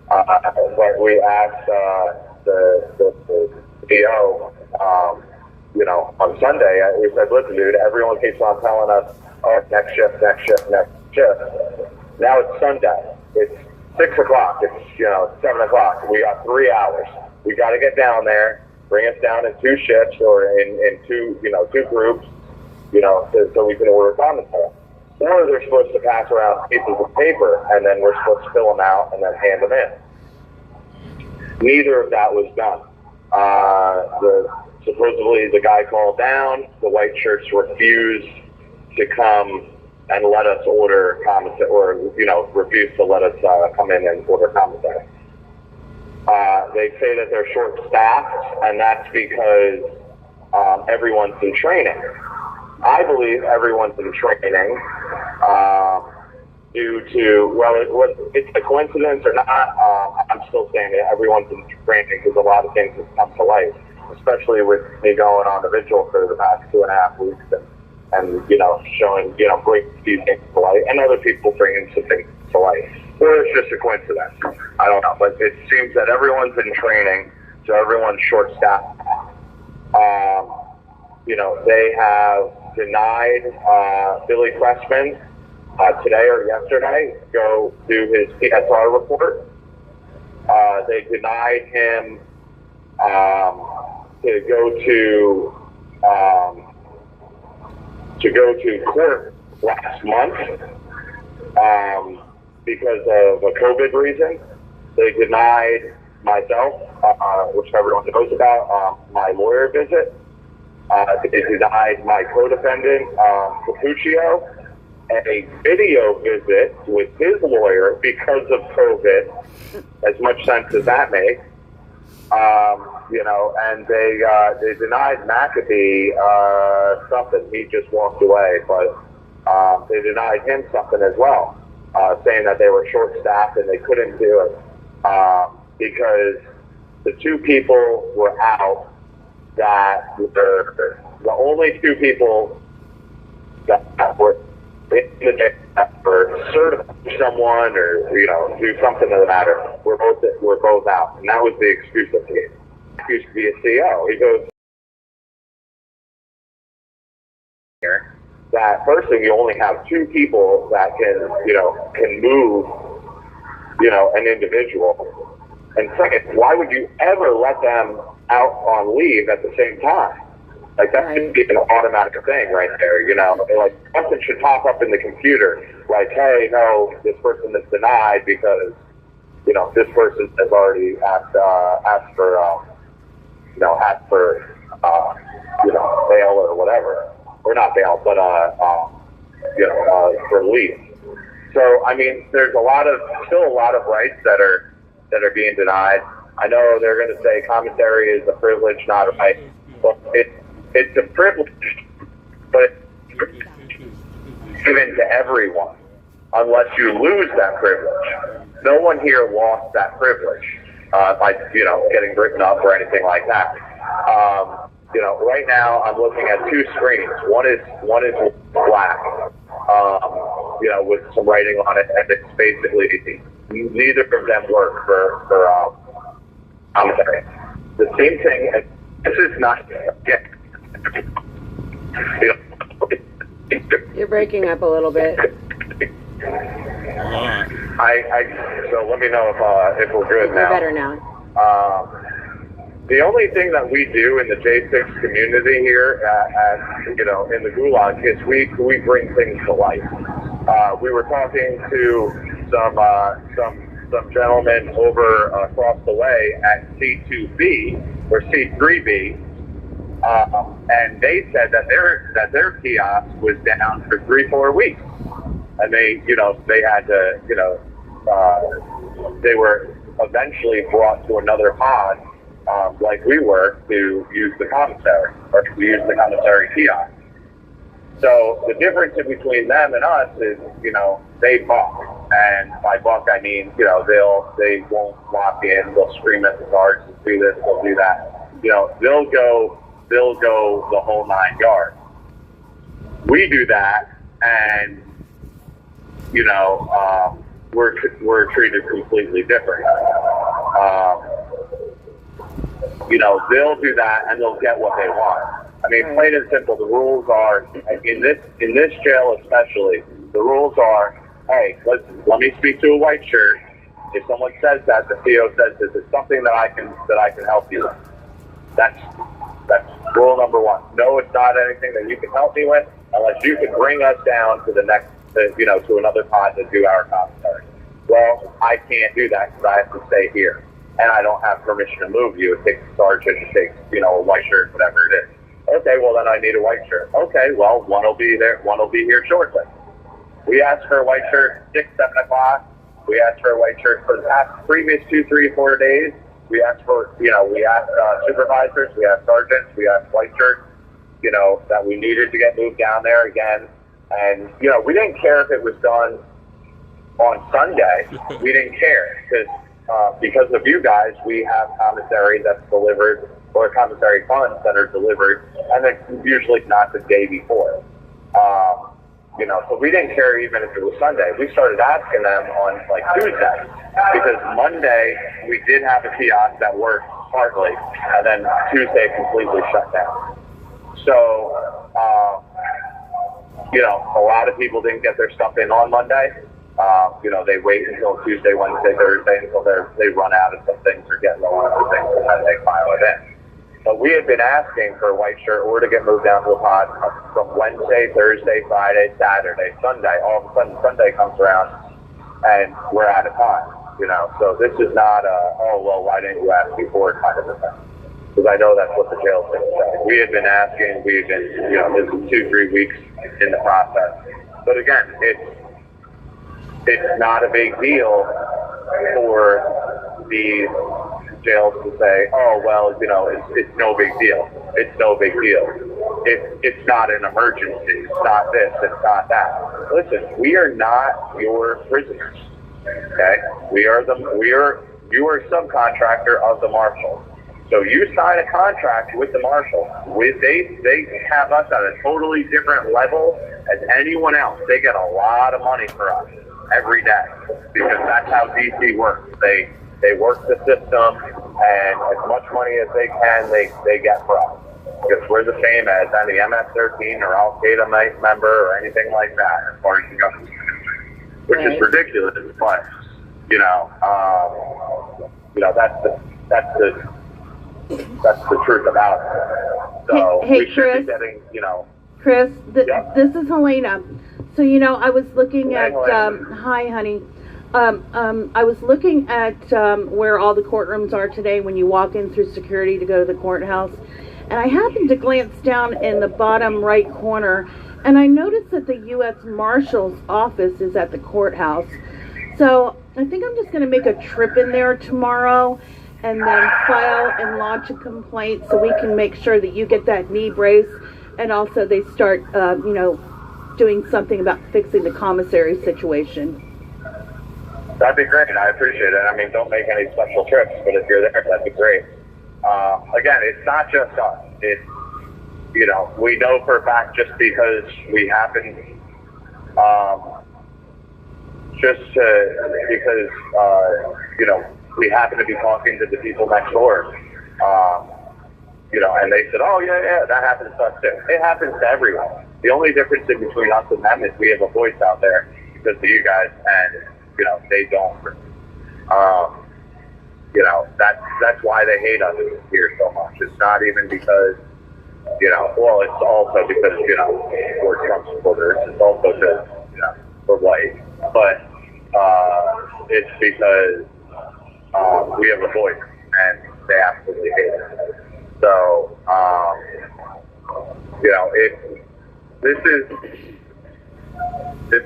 But we asked the DO, on Sunday, we said, listen, dude, everyone keeps on telling us, oh, next shift. Now it's Sunday. It's 6 o'clock. It's, 7 o'clock. We got 3 hours. We got to get down there, bring us down in 2 shifts or in two groups, so we can order commissary. Or they're supposed to pass around pieces of paper, and then we're supposed to fill them out and then hand them in. Neither of that was done. Supposedly the guy called down, the white shirts refused to come and let us order commissary, or, refused to let us come in and order commissary. They say that they're short-staffed, and that's because everyone's in training. I believe everyone's in training due to, whether it's a coincidence or not, I'm still saying that everyone's in training because a lot of things have come to light, especially with me going on the vigil for the past 2.5 weeks and showing, bringing these things to light, and other people bringing some things to light. Or it's just a coincidence. I don't know, but it seems that everyone's in training, so everyone's short-staffed. They have denied Billy Pressman today or yesterday go do his PSR report. They denied him to go to court last month because of a COVID reason. They denied myself, which everyone knows about, my lawyer visit. They denied my co-defendant, Capuccio, a video visit with his lawyer because of COVID, as much sense as that makes. You know, and they denied McAfee something. He just walked away, but they denied him something as well, saying that they were short-staffed and they couldn't do it because the two people were out that were the only two people that were in the day that were certified someone or, you know, do something of the matter. We're both out, and that was the excuse that he gave. He used to be a CO. He goes, here, that first thing, you only have two people that can move, you know, an individual. And second, why would you ever let them out on leave at the same time? Like, that should be an automatic thing right there, you know? Like, something should pop up in the computer, like, hey, no, this person is denied because, you know, this person has already asked for bail or whatever. Or not bail, but, for leave. So, I mean, there's still a lot of rights that are being denied. I know they're going to say commissary is a privilege, not a right. Well, it's a privilege, but it's given to everyone unless you lose that privilege. No one here lost that privilege by, you know, getting written up or anything like that. You know, right now I'm looking at two screens. One is black, you know, with some writing on it, and it's basically neither of them work for commissary. The same thing. And this is not. You're breaking up a little bit. So let me know if we're good now. We're better now. The only thing that we do in the J6 community here, you know, in the Gulag, is we bring things to life. We were talking to some gentlemen over across the way at C2B or C3B, and they said that their kiosk was down for 3-4 weeks, and they had to, you know, they were eventually brought to another pod. Like we were, to use the commissary, or to use the commissary kiosk. So the difference in between them and us is, you know, they buck. And by buck, I mean, you know, they won't lock in, they'll scream at the guards, do this, they'll do that. You know, they'll go the whole 9 yards. We do that, and, you know, we're treated completely different. You know, they'll do that and they'll get what they want. I mean, plain and simple, the rules are, in this jail especially, the rules are, hey, let me speak to a white shirt. If someone says that, the CO says, is it something that I can help you with? That's rule number one. No, it's not anything that you can help me with unless you can bring us down to the next, to another pod to do our commissary. Well, I can't do that because I have to stay here. And I don't have permission to move you. It takes a sergeant, it takes, you know, a white shirt, whatever it is. Okay, well then I need a white shirt. Okay, well, one will be there, one will be here shortly. We asked for a white shirt 6, 7 o'clock. We asked for a white shirt for the past previous 2, 3, 4 days. We asked for, you know, we asked supervisors, we asked sergeants, we asked white shirts, you know, that we needed to get moved down there again. And, you know, we didn't care if it was done on Sunday. We didn't care because of you guys, we have commissary that's delivered, or commissary funds that are delivered, and it's usually not the day before. You know, so we didn't care even if it was Sunday. We started asking them on like Tuesday, because Monday we did have a kiosk that worked partly, and then Tuesday completely shut down. So, you know, a lot of people didn't get their stuff in on Monday. You know, they wait until Tuesday, Wednesday, Thursday until they run out of some things or get low on other things, and then they file it in. But we had been asking for a white shirt or to get moved down to a pod from Wednesday, Thursday, Friday, Saturday, Sunday. All of a sudden Sunday comes around and we're out of time, you know. So this is not oh, well, why didn't you ask before kind of a thing. Because I know that's what the jail's going to say. We had been asking, we had been, you know, this is 2-3 weeks in the process. But again, it's not a big deal for these jails to say, oh, well, you know, it's no big deal. It's no big deal. It's not an emergency. It's not this. It's not that. Listen, we are not your prisoners. Okay? You are a subcontractor of the marshal. So you sign a contract with the marshal. They have us at a totally different level as anyone else. They get a lot of money for us every day because that's how DC works. They work the system, and as much money as they can, they get for us. Because we're the same as any MS-13 or Al-Qaeda member or anything like that as far as the government, which is ridiculous. But that's the truth about it. So hey, we should Chris, be getting, Chris, yeah. this is Helena. So I was looking at hi, honey. I was looking at where all the courtrooms are today when you walk in through security to go to the courthouse. And I happened to glance down in the bottom right corner, and I noticed that the U.S. Marshal's office is at the courthouse. So I think I'm just going to make a trip in there tomorrow and then file and launch a complaint so we can make sure that you get that knee brace, and also they start, doing something about fixing the commissary situation. That'd be great. I appreciate it. I mean, don't make any special trips, but if you're there, that'd be great. Again, it's not just us. It's, we know for a fact just because we happen, we happen to be talking to the people next door, and they said, oh, yeah, that happens to us too. It happens to everyone. The only difference in between us and them is we have a voice out there because of you guys, and, they don't. That's why they hate us here so much. It's not even because, it's also because, we're Trump supporters. It's also because, we're white. But it's because we have a voice, and they absolutely hate us. So, this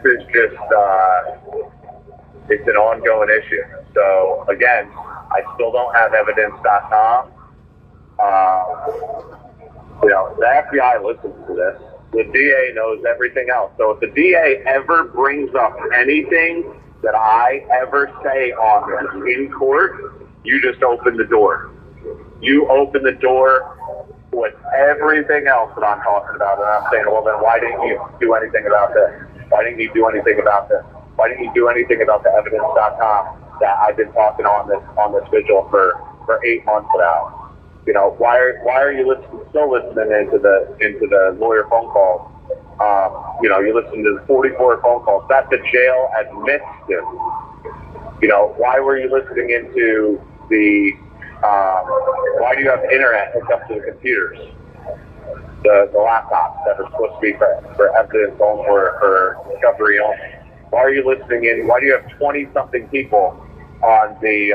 is just, it's an ongoing issue. So, again, I still don't have evidence.com. The FBI listens to this. The DA knows everything else. So if the DA ever brings up anything that I ever say on this in court, you just open the door. You open the door with everything else that I'm talking about. And I'm saying, well, then why didn't you do anything about this? Why didn't you do anything about this? Why didn't you do anything about the evidence.com that I've been talking on this vigil for 8 months now? Why are you still listening into the lawyer phone calls? You listen to the 44 phone calls that the jail admits to. Why were you listening into the? Why do you have internet hooked up to the computers? The laptops that are supposed to be for evidence only or for discovery only. Why are you listening in? Why do you have 20-something people on the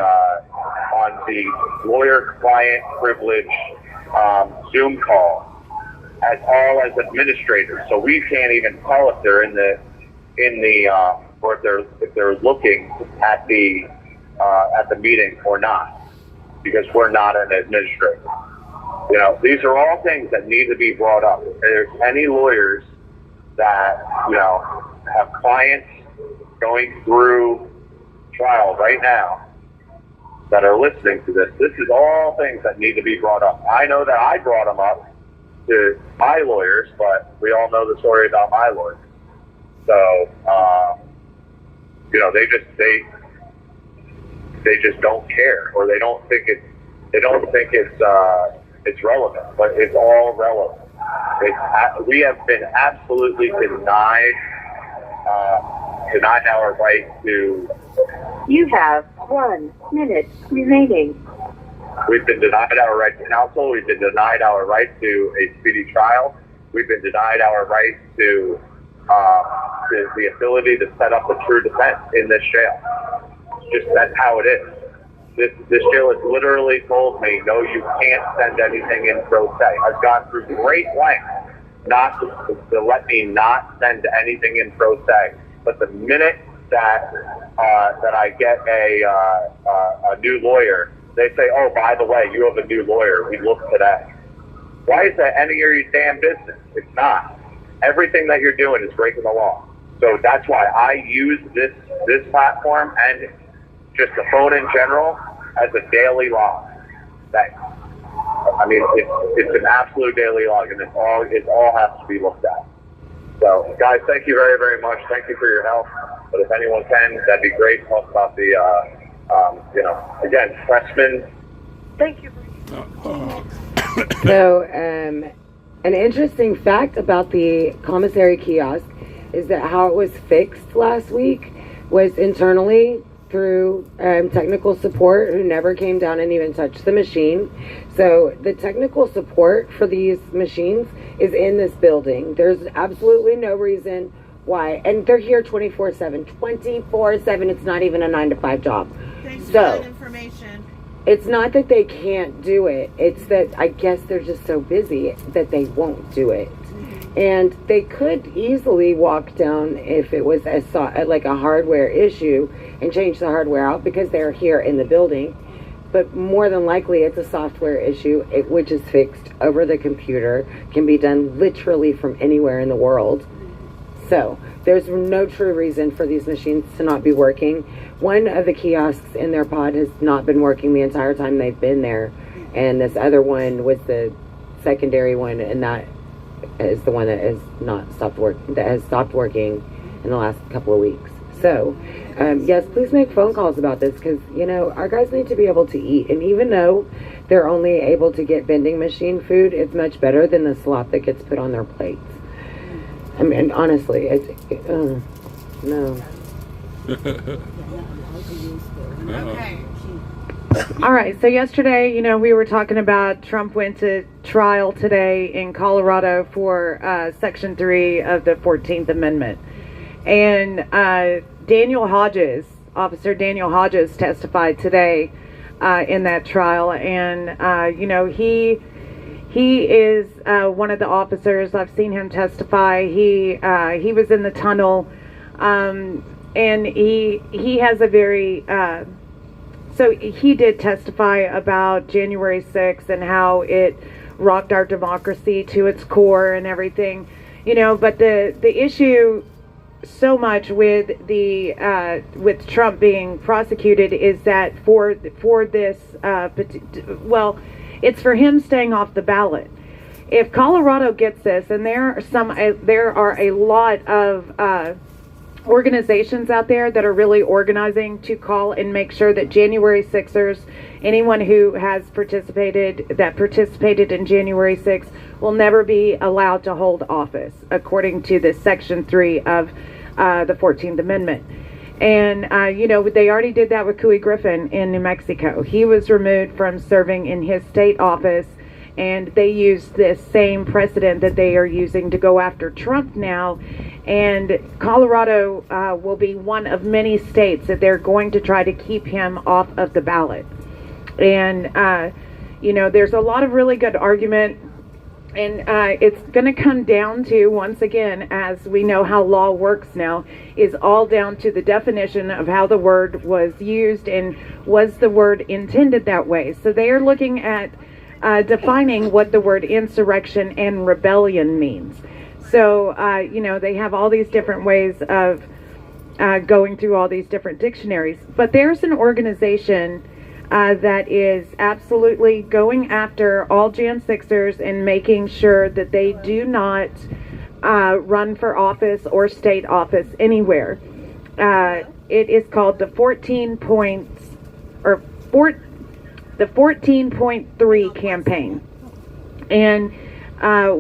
lawyer-client privilege Zoom call all as administrators? So we can't even tell if they're or if they're looking at the meeting or not, because we're not an administrator. These are all things that need to be brought up. If there's any lawyers that have clients going through trial right now that are listening to this is all things that need to be brought up. I know that I brought them up to my lawyers, but we all know the story about my lawyers. So, they just don't care, or they don't think it's relevant, but it's all relevant. We have been absolutely denied our right to. You have 1 minute remaining. We've been denied our right to counsel. We've been denied our right to a speedy trial. We've been denied our right to the ability to set up a true defense in this jail. That's how it is. This jail has literally told me, no, you can't send anything in pro se. I've gone through great lengths not to let me not send anything in pro se. But the minute that I get a new lawyer they say, oh, by the way, you have a new lawyer. We look today. Why is that any of your damn business? It's not. Everything that you're doing is breaking the law. So that's why I use this platform and just the phone in general as a daily log. I mean, it's an absolute daily log, and it all has to be looked at. So, guys, thank you very, very much. Thank you for your help. But if anyone can, that'd be great. Talk about the, again, Pressman. Thank you. So, an interesting fact about the commissary kiosk is that how it was fixed last week was internally through technical support who never came down and even touched the machine. So the technical support for these machines is in this building. There's absolutely no reason why, and they're here 24/7. 24/7. It's not even a 9-to-5 job. Thanks for So that information. it's not that they can't do it. It's that I guess they're just so busy that they won't do it. And they could easily walk down if it was like a hardware issue and change the hardware out because they're here in the building. But more than likely it's a software issue, which is fixed over the computer, can be done literally from anywhere in the world. So there's no true reason for these machines to not be working. One of the kiosks in their pod has not been working the entire time they've been there. And this other one was the secondary one, and that is the one that has stopped working in the last couple of weeks. So yes, please make phone calls about this, because our guys need to be able to eat, and even though they're only able to get vending machine food, it's much better than the slop that gets put on their plates. I mean, honestly, no. Okay. All right, so yesterday, we were talking about Trump went to trial today in Colorado for Section 3 of the 14th Amendment. And Officer Daniel Hodges testified today in that trial. And, he is one of the officers. I've seen him testify. He was in the tunnel, and he has a very... So he did testify about January 6th and how it rocked our democracy to its core and everything, but the issue so much with with Trump being prosecuted is that for this, it's for him staying off the ballot. If Colorado gets this, and there are a lot of organizations out there that are really organizing to call and make sure that January 6ers, anyone who has participated in January 6th, will never be allowed to hold office, according to this Section 3 of the 14th Amendment. And, they already did that with Couy Griffin in New Mexico. He was removed from serving in his state office, and they used this same precedent that they are using to go after Trump now. And Colorado will be one of many states that they're going to try to keep him off of the ballot. And, there's a lot of really good argument. And it's going to come down to, once again, as we know how law works now, is all down to the definition of how the word was used and was the word intended that way. So they are looking at defining what the word insurrection and rebellion means. So, they have all these different ways of going through all these different dictionaries. But there's an organization that is absolutely going after all Jan 6ers and making sure that they do not run for office or state office anywhere. It is called the 14.3 campaign. And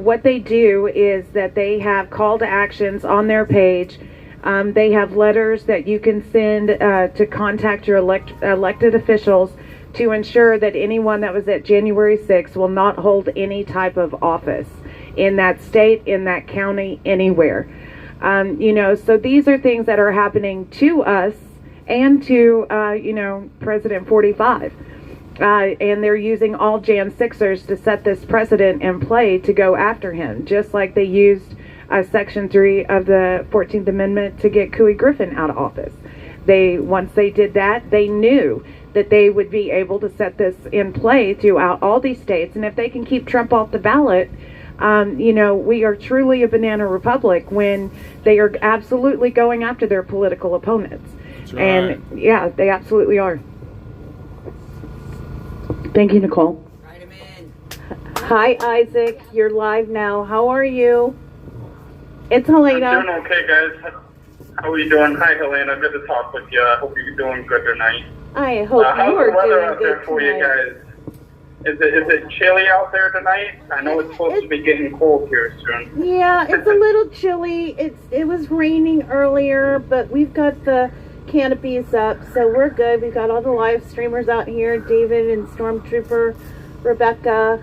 what they do is that they have call to actions on their page. They have letters that you can send to contact your elected officials to ensure that anyone that was at January 6th will not hold any type of office in that state, in that county, anywhere. So these are things that are happening to us and to, President 45. And they're using all Jan 6ers to set this precedent in play to go after him, just like they used Section 3 of the 14th Amendment to get Couy Griffin out of office. once they did that, they knew that they would be able to set this in play throughout all these states. And if they can keep Trump off the ballot, we are truly a banana republic when they are absolutely going after their political opponents. That's right. And yeah, they absolutely are. Thank you, Nicole. Hi, Isaac. You're live now. How are you? It's Helena. I'm doing okay, guys. How are you doing? Hi, Helena. Good to talk with you. I hope you're doing good tonight. I hope how's you are the weather doing out there good for you tonight. guys? Is it chilly out there tonight? I know it's supposed to be getting cold here soon. Yeah, it's a little chilly. It was raining earlier, but we've got the canopies up, so we're good. We've got all the live streamers out here. David and Stormtrooper, Rebecca,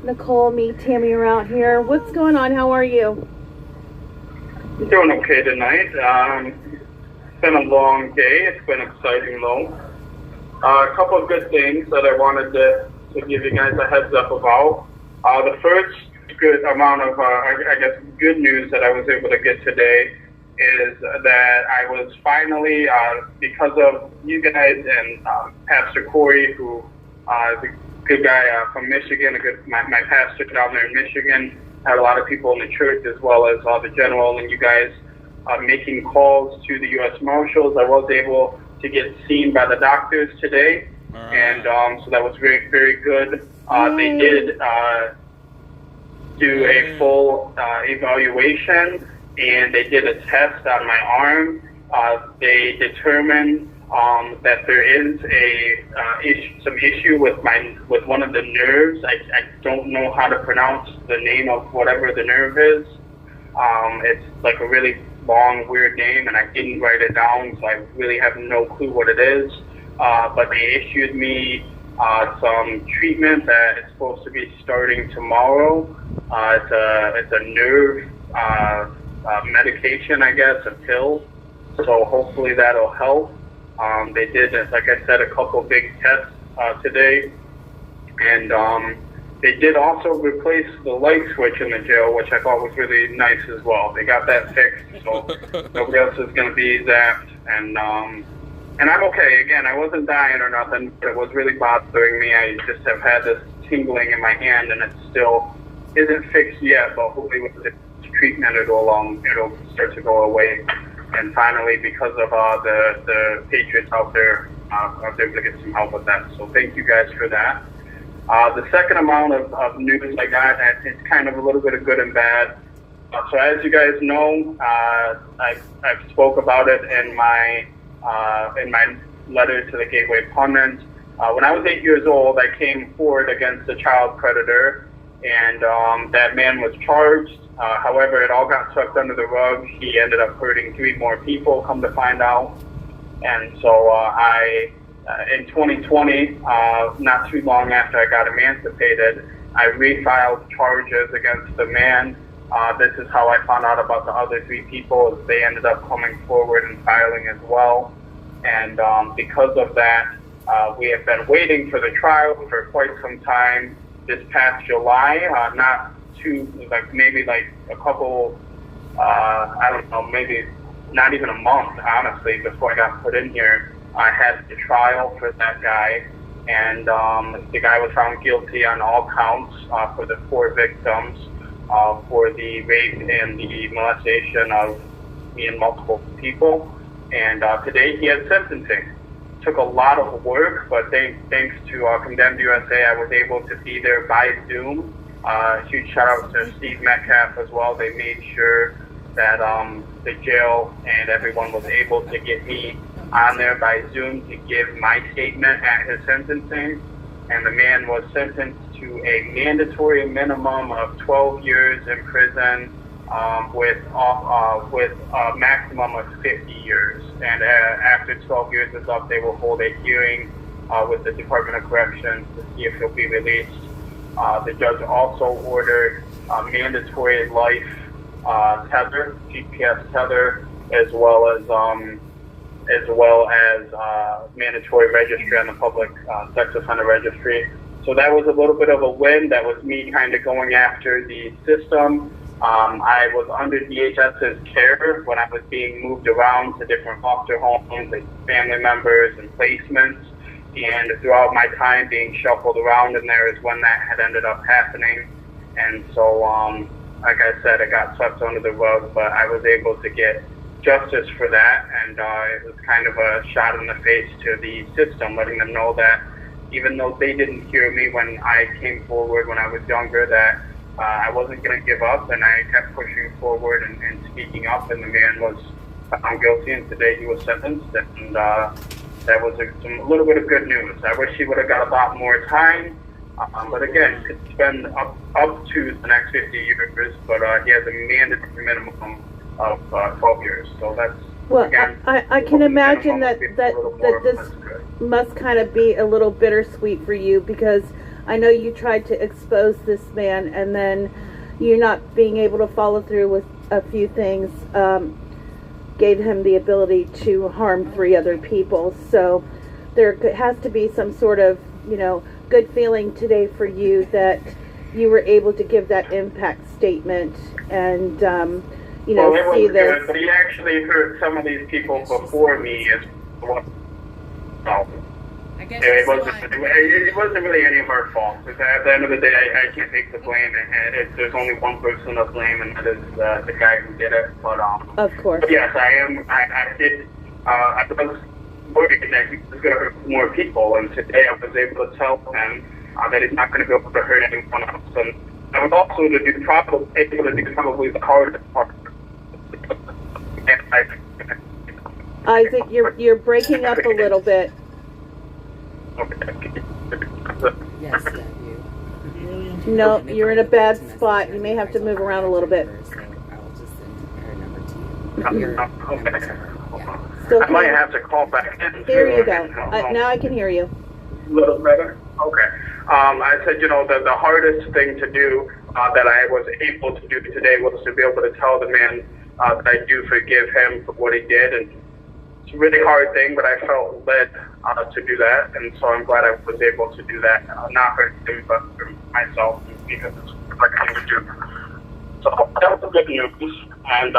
Nicole, me, Tammy are out here. What's going on? How are you? I'm doing okay tonight. It's been a long day. It's been exciting though. A couple of good things that I wanted to give you guys a heads up about. The first good amount of, I guess, good news that I was able to get today is that I was finally, because of you guys and Pastor Corey, who is a good guy from Michigan, my pastor down there in Michigan, had a lot of people in the church as well as the general and you guys making calls to the U.S. Marshals. I was able to get seen by the doctors today, and so that was very, very good. They did do a full evaluation, and they did a test on my arm. They determined that there is some issue with one of the nerves. I don't know how to pronounce the name of whatever the nerve is. It's like a really long, weird name, and I didn't write it down, so I really have no clue what it is. But they issued me some treatment that is supposed to be starting tomorrow. It's a nerve medication, I guess, a pill. So hopefully that'll help. They did, like I said, a couple big tests today, and they did also replace the light switch in the jail, which I thought was really nice as well. They got that fixed, so nobody else is going to be zapped, and I'm okay. Again, I wasn't dying or nothing, but it was really bothering me. I just have had this tingling in my hand, and it still isn't fixed yet, but hopefully with the treatment it'll start to go away. And finally, because of the Patriots out there, I was able to get some help with that. So thank you guys for that. The second amount of news I got, it's kind of a little bit of good and bad. So as you guys know, I've spoke about it in my letter to the Gateway Pundit. When I was 8 years old, I came forward against a child predator, and that man was charged. However, it all got swept under the rug. He ended up hurting 3 more people, come to find out. And so in 2020, not too long after I got emancipated, I refiled charges against the man. This is how I found out about the other 3 people. They ended up coming forward and filing as well. And because of that, we have been waiting for the trial for quite some time. This past July, maybe a couple, I don't know, maybe not even a month, honestly, before I got put in here, I had the trial for that guy, and the guy was found guilty on all counts for the 4 victims, for the rape and the molestation of me and multiple people, and today he had sentencing. Took a lot of work, but thanks to Condemned USA, I was able to be there by Zoom. Huge shout out to Steve Metcalf as well. They made sure that the jail and everyone was able to get me on there by Zoom to give my statement at his sentencing. And the man was sentenced to a mandatory minimum of 12 years in prison with a maximum of 50 years. And after 12 years is up, they will hold a hearing with the Department of Corrections to see if he'll be released. The judge also ordered mandatory life tether, GPS tether, as well as mandatory registry on the public sex offender registry. So that was a little bit of a win. That was me kind of going after the system I was under DHS's care when I was being moved around to different foster homes and family members and placements. And throughout my time being shuffled around in there is when that had ended up happening. And so, like I said, it got swept under the rug, but I was able to get justice for that. And it was kind of a shot in the face to the system, letting them know that even though they didn't hear me when I came forward when I was younger, that I wasn't going to give up, and I kept pushing forward and speaking up, and the man was found guilty, and today he was sentenced, and that was a little bit of good news. I wish he would have got a lot more time, but again, could spend up to the next 50 years, but he has a mandatory minimum of 12 years, so that's, well, again, I can imagine that this must kind of be a little bittersweet for you, because I know you tried to expose this man, and then you not being able to follow through with a few things gave him the ability to harm 3 other people. So there has to be some sort of, good feeling today for you that you were able to give that impact statement and, well, it see was this. good, but he actually hurt some of these people before me as well. It wasn't really any of our fault. Because at the end of the day, I can't take the blame. There's only one person to blame, and that is the guy who did it. But of course. But yes, I did. I was worried that he was going to hurt more people, and today I was able to tell him that he's not going to be able to hurt anyone else. And I was also able to do probably the hardest part. Isaac, you're breaking up a little bit. No, you're in a bad spot. You may have to move around a little bit. Still I might have to call back in. Here you go. Now I can hear you. A little better? Okay. I said, the hardest thing to do that I was able to do today was to be able to tell the man that I do forgive him for what he did. And it's a really hard thing, but I felt led to do that. And so I'm glad I was able to do that. Not for him, but for myself, because it's what I can do. So that was good news. And,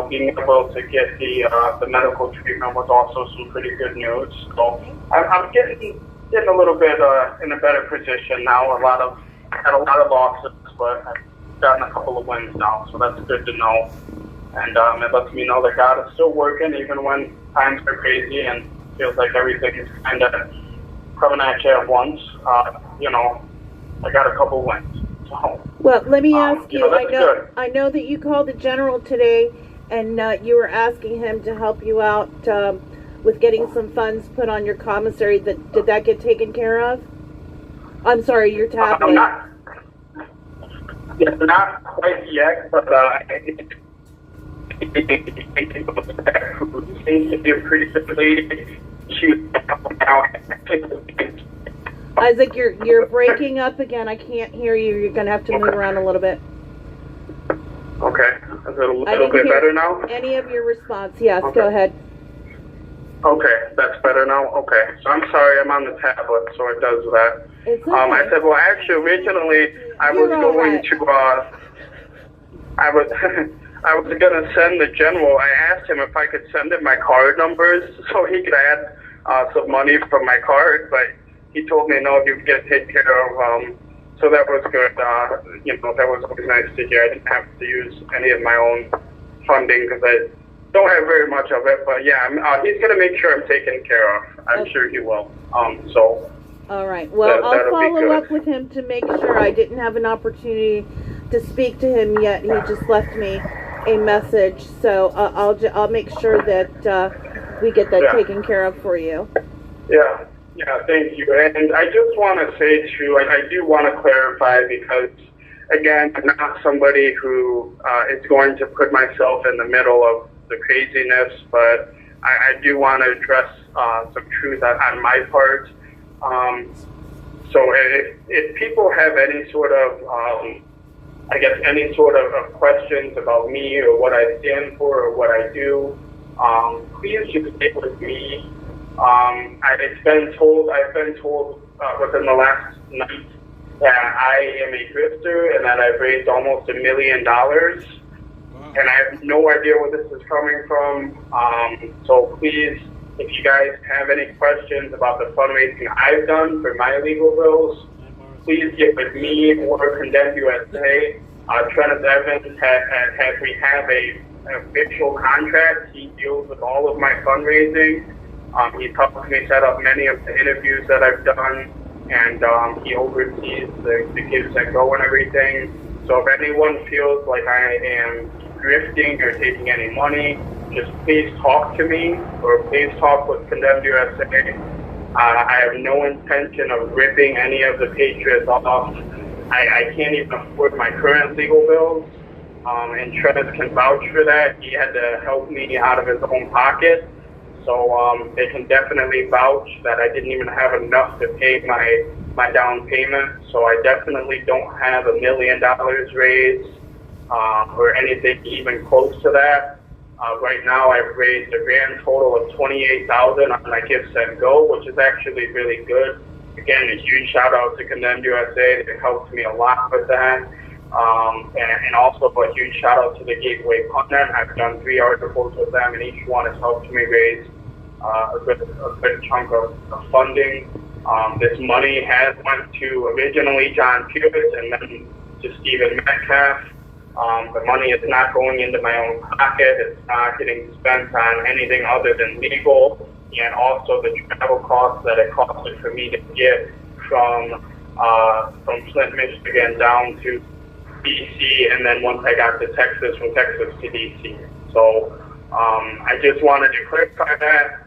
being able to get the medical treatment was also some pretty good news. So I'm getting a little bit in a better position now. Had a lot of losses, but I've gotten a couple of wins now, so that's good to know. And it lets me know that God is still working, even when times are crazy and feels like everything is kind of coming at you at once. I got a couple wins. So, well, let me ask you. I know that you called the general today, and you were asking him to help you out with getting some funds put on your commissary. Did that get taken care of? I'm sorry, your tablet. Not quite yet, but seems to be a pretty good lady. Isaac, you're breaking up again. I can't hear you. You're going to have to move around a little bit. Okay. Is it a little bit better now? Any of your response? Yes, okay. Go ahead. Okay, that's better now? Okay. So I'm sorry, I'm on the tablet, so it does that. It's okay. I said, well, actually, originally, I was going to send the general. I asked him if I could send him my card numbers so he could add some money from my card, but he told me, no, you get taken care of. So that was good. That was always nice to hear. I didn't have to use any of my own funding because I don't have very much of it. But yeah, he's going to make sure I'm taken care of. I'm sure he will. All right. Well, I'll follow up with him to make sure. I didn't have an opportunity to speak to him yet. He just left me a message. So I'll make sure that we get that taken care of for you. Yeah. Yeah, thank you. And I just want to say, too, I do want to clarify because, again, I'm not somebody who is going to put myself in the middle of the craziness, but I do want to address some truth on my part. So if people have any sort of, any sort of questions about me or what I stand for or what I do, please just stick with me. I've been told within the last night that I am a drifter and that I've raised almost $1 million. And I have no idea where this is coming from. So please, if you guys have any questions about the fundraising I've done for my legal bills, please get with me or Condemned USA. Trent Evans, we have an official contract. He deals with all of my fundraising. He's helped me set up many of the interviews that I've done, and he oversees the Gives That Go and everything. So if anyone feels like I am drifting or taking any money, just please talk to me or please talk with Condemned USA. I have no intention of ripping any of the Patriots off. I can't even afford my current legal bills, and Trent can vouch for that. He had to help me out of his own pocket, so they can definitely vouch that I didn't even have enough to pay my down payment. So I definitely don't have $1 million raised or anything even close to that. Right now, I've raised a grand total of $28,000 on my Gifts and Go, which is actually really good. Again, a huge shout out to Condemned USA. They helped me a lot with that. And also a huge shout out to the Gateway Pundit. I've done 3 articles with them, and each one has helped me raise a good chunk of funding. This money has went to originally John Pierce and then to Stephen Metcalf. The money is not going into my own pocket. It's not getting spent on anything other than legal, and also the travel costs that it costed for me to get from Flint, Michigan down to DC, and then once I got to Texas, from Texas to DC. So I just wanted to clarify that.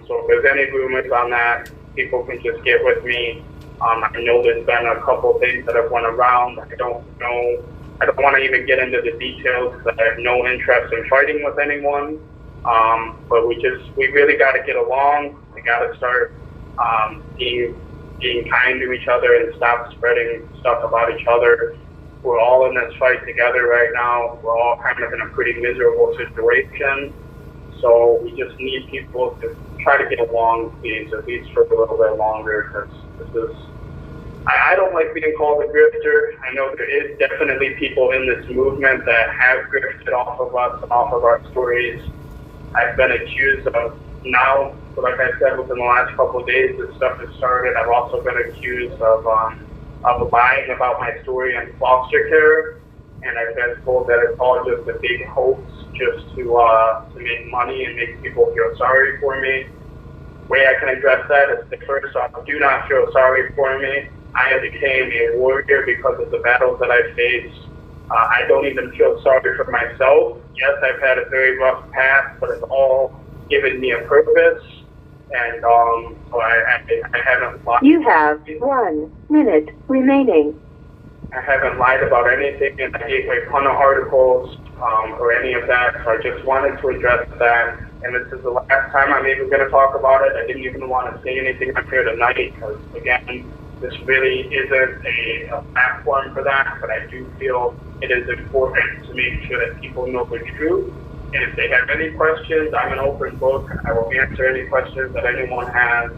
So if there's any rumors on that, people can just get with me. I know there's been a couple things that have went around. I don't want to even get into the details because I have no interest in fighting with anyone. But we really got to get along. We got to start being kind to each other and stop spreading stuff about each other. We're all in this fight together right now. We're all kind of in a pretty miserable situation. So we just need people to try to get along, please, at least for a little bit longer, because this is... I don't like being called a grifter. I know there is definitely people in this movement that have grifted off of us, off of our stories. I've been accused of now, like I said, within the last couple of days, this stuff has started. I've also been accused of lying about my story in foster care, and I've been told that it's all just a big hoax just to make money and make people feel sorry for me. The way I can address that is to first off, do not feel sorry for me. I became a warrior because of the battles that I faced. I don't even feel sorry for myself. Yes, I've had a very rough path, but it's all given me a purpose. And so I haven't lied. You have 1 minute remaining. I haven't lied about anything in the Gateway Pundit articles or any of that. So I just wanted to address that. And this is the last time I'm even going to talk about it. I didn't even want to say anything up here tonight because, again, this really isn't a platform for that, but I do feel it is important to make sure that people know the truth. And if they have any questions, I'm an open book. I will answer any questions that anyone has.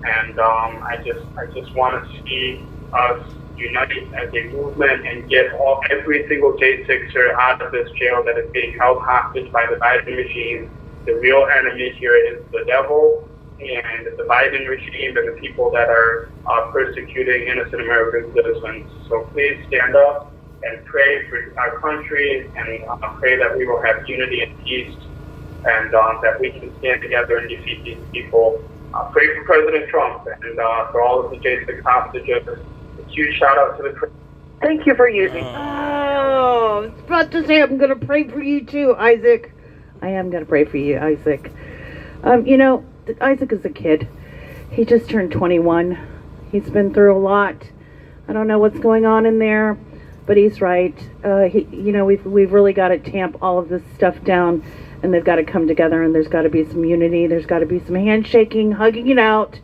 And I just want to see us unite as a movement and get every single J6er out of this jail that is being held hostage by the Biden regime. The real enemy here is the devil and the Biden regime and the people that are persecuting innocent American citizens. So please stand up and pray for our country and pray that we will have unity and peace and that we can stand together and defeat these people. Pray for President Trump and for all of the J6 hostages. A huge shout out to the... Thank you for using... Oh, I was about to say I'm going to pray for you too, Isaac. I am going to pray for you, Isaac. You know, Isaac is a kid. He just turned 21. He's been through a lot. I don't know what's going on in there, but he's right. We've really got to tamp all of this stuff down, and they've got to come together, and there's got to be some unity. There's got to be some handshaking, hugging it out,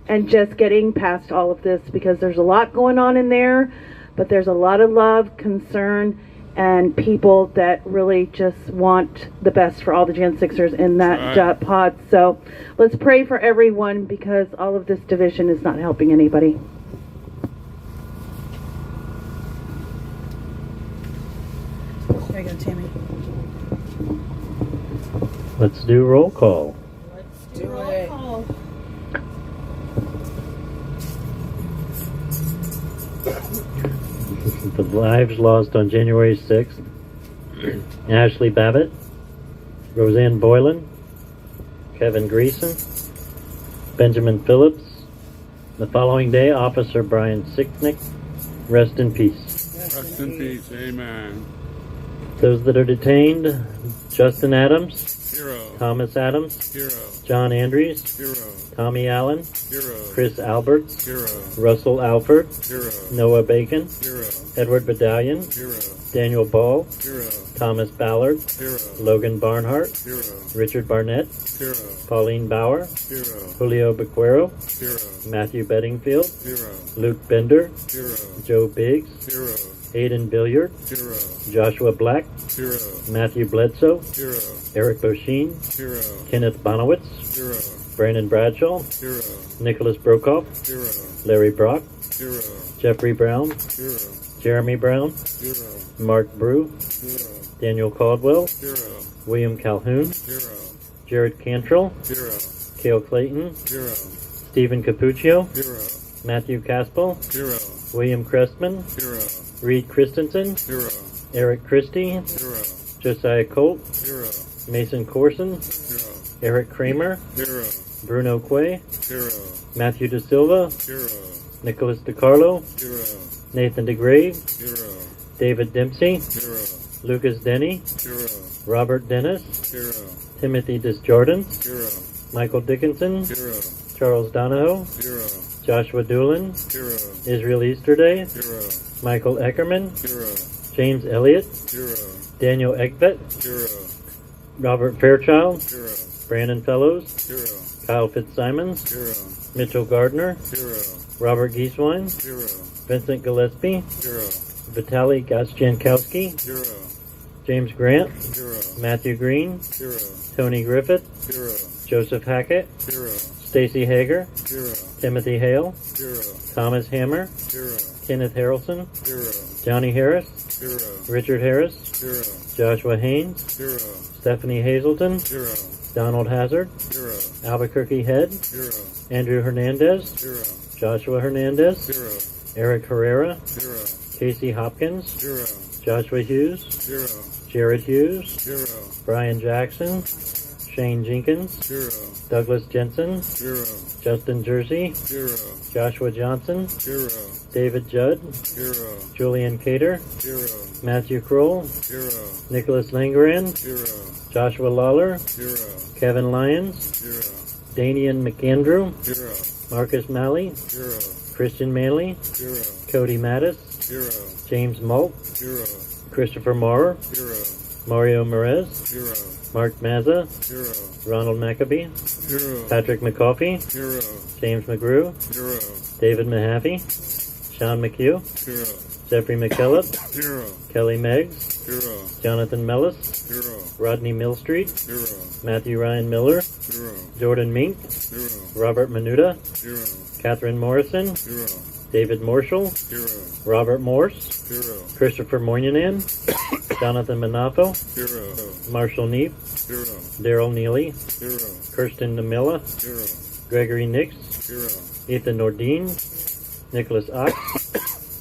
and just getting past all of this, because there's a lot going on in there, but there's a lot of love, concern, and people that really just want the best for all the Gen 6ers in that pod. So let's pray for everyone, because all of this division is not helping anybody. Let's do roll call. Do it. The lives lost on January 6th. Ashley Babbitt, Roseanne Boylan, Kevin Greason, Benjamin Phillips. The following day, Officer Brian Sicknick. Rest in peace. Rest in peace. Amen. Those that are detained: Justin Adams, Hero. Thomas Adams, Hero. John Andrews, Hero. Tommy Allen, Hero. Chris Alberts, Hero. Russell Alford, Hero. Noah Bacon, Hero. Edward Badalion, Hero. Daniel Ball, Hero. Thomas Ballard, Hero. Logan Barnhart, Hero. Richard Barnett, Hero. Pauline Bauer, Hero. Julio Bequero, Hero. Matthew Bedingfield, Hero. Luke Bender, Hero. Joe Biggs, Hero. Aiden Billiard, Hero. Joshua Black, Hero. Matthew Bledsoe, Hero. Eric Bosheen, Hero. Kenneth Bonowitz, Hero. Brandon Bradshaw, Hero. Nicholas Brokoff, Hero. Larry Brock, Hero. Jeffrey Brown, Hero. Jeremy Brown, Hero. Mark Bru, Hero. Daniel Caldwell, Hero. William Calhoun, Hero. Jared Cantrell, Hero. Cale Clayton, Hero. Stephen Capuccio, Hero. Matthew Caspel, Hero. William Crestman, Hero. Reed Christensen, Hero. Eric Christie, Hero. Josiah Colt, Hero. Mason Corson, Hero. Eric Kramer, Hero. Bruno Quay, Hero. Matthew De Silva, Hero. Nicholas DiCarlo, Hero. Nathan DeGrave, Hero. David Dempsey, Hero. Lucas Denny, Hero. Robert Dennis, Hero. Timothy Disjordans, Hero. Michael Dickinson, Hero. Charles Donahoe, Hero. Joshua Doolin, Hero. Israel Easterday, Hero. Michael Eckerman, Hero. James Elliott, Hero. Daniel Eckvet, Hero. Robert Fairchild, Hero. Brandon Fellows, Hero. Kyle Fitzsimons, Hero. Mitchell Gardner, Hero. Robert Gieswein, Hero. Vincent Gillespie, Hero. Vitaly Gostjankowski, Hero. James Grant, Hero. Matthew Green, Hero. Tony Griffith, Hero. Joseph Hackett, Hero. Stacy Hager, Hero. Timothy Hale, Hero. Thomas Hammer, Hero. Kenneth Harrelson, Hero. Johnny Harris, Hero. Richard Harris, Hero. Joshua Haynes, Hero. Stephanie Hazelton, Hero. Donald Hazard, Hero. Albuquerque Head, Hero. Andrew Hernandez, Hero. Joshua Hernandez, Hero. Eric Herrera, Hero. Casey Hopkins, Hero. Joshua Hughes, Hero. Jared Hughes, Hero. Brian Jackson, Shane Jenkins, Hero. Douglas Jensen, Hero. Justin Jersey, Hero. Joshua Johnson, Hero. David Judd, Hero. Julian Cater, Hero. Matthew Kroll, Hero. Nicholas Langeran, Hero. Joshua Lawler, Hero. Kevin Lyons, Hero. Danian McAndrew, Hero. Marcus Malley, Hero. Christian Manley, Hero. Cody Mattis, Hero. James Malt, Hero. Christopher Maurer, Hero. Mario Merez, Hero. Mark Mazza, Hero. Ronald McAbee, Hero. Patrick McCoffey, Hero. James McGrew, Hero. David Mahaffey, Sean McHugh, Hero. Jeffrey McKillop, Hero. Kelly Meggs, Hero. Jonathan Mellis, Hero. Rodney Millstreet, Hero. Matthew Ryan Miller, Hero. Jordan Mink, Hero. Robert Menuda, Hero. Catherine Morrison, Hero. David Marshall, Hero. Robert Morse, Hero. Christopher Moynihan, Jonathan Manafo, Hero. Marshall Neef, Hero. Daryl Neely, Hero. Kirsten Namilla, Hero. Gregory Nix, Hero. Ethan Nordine, Nicholas Ox,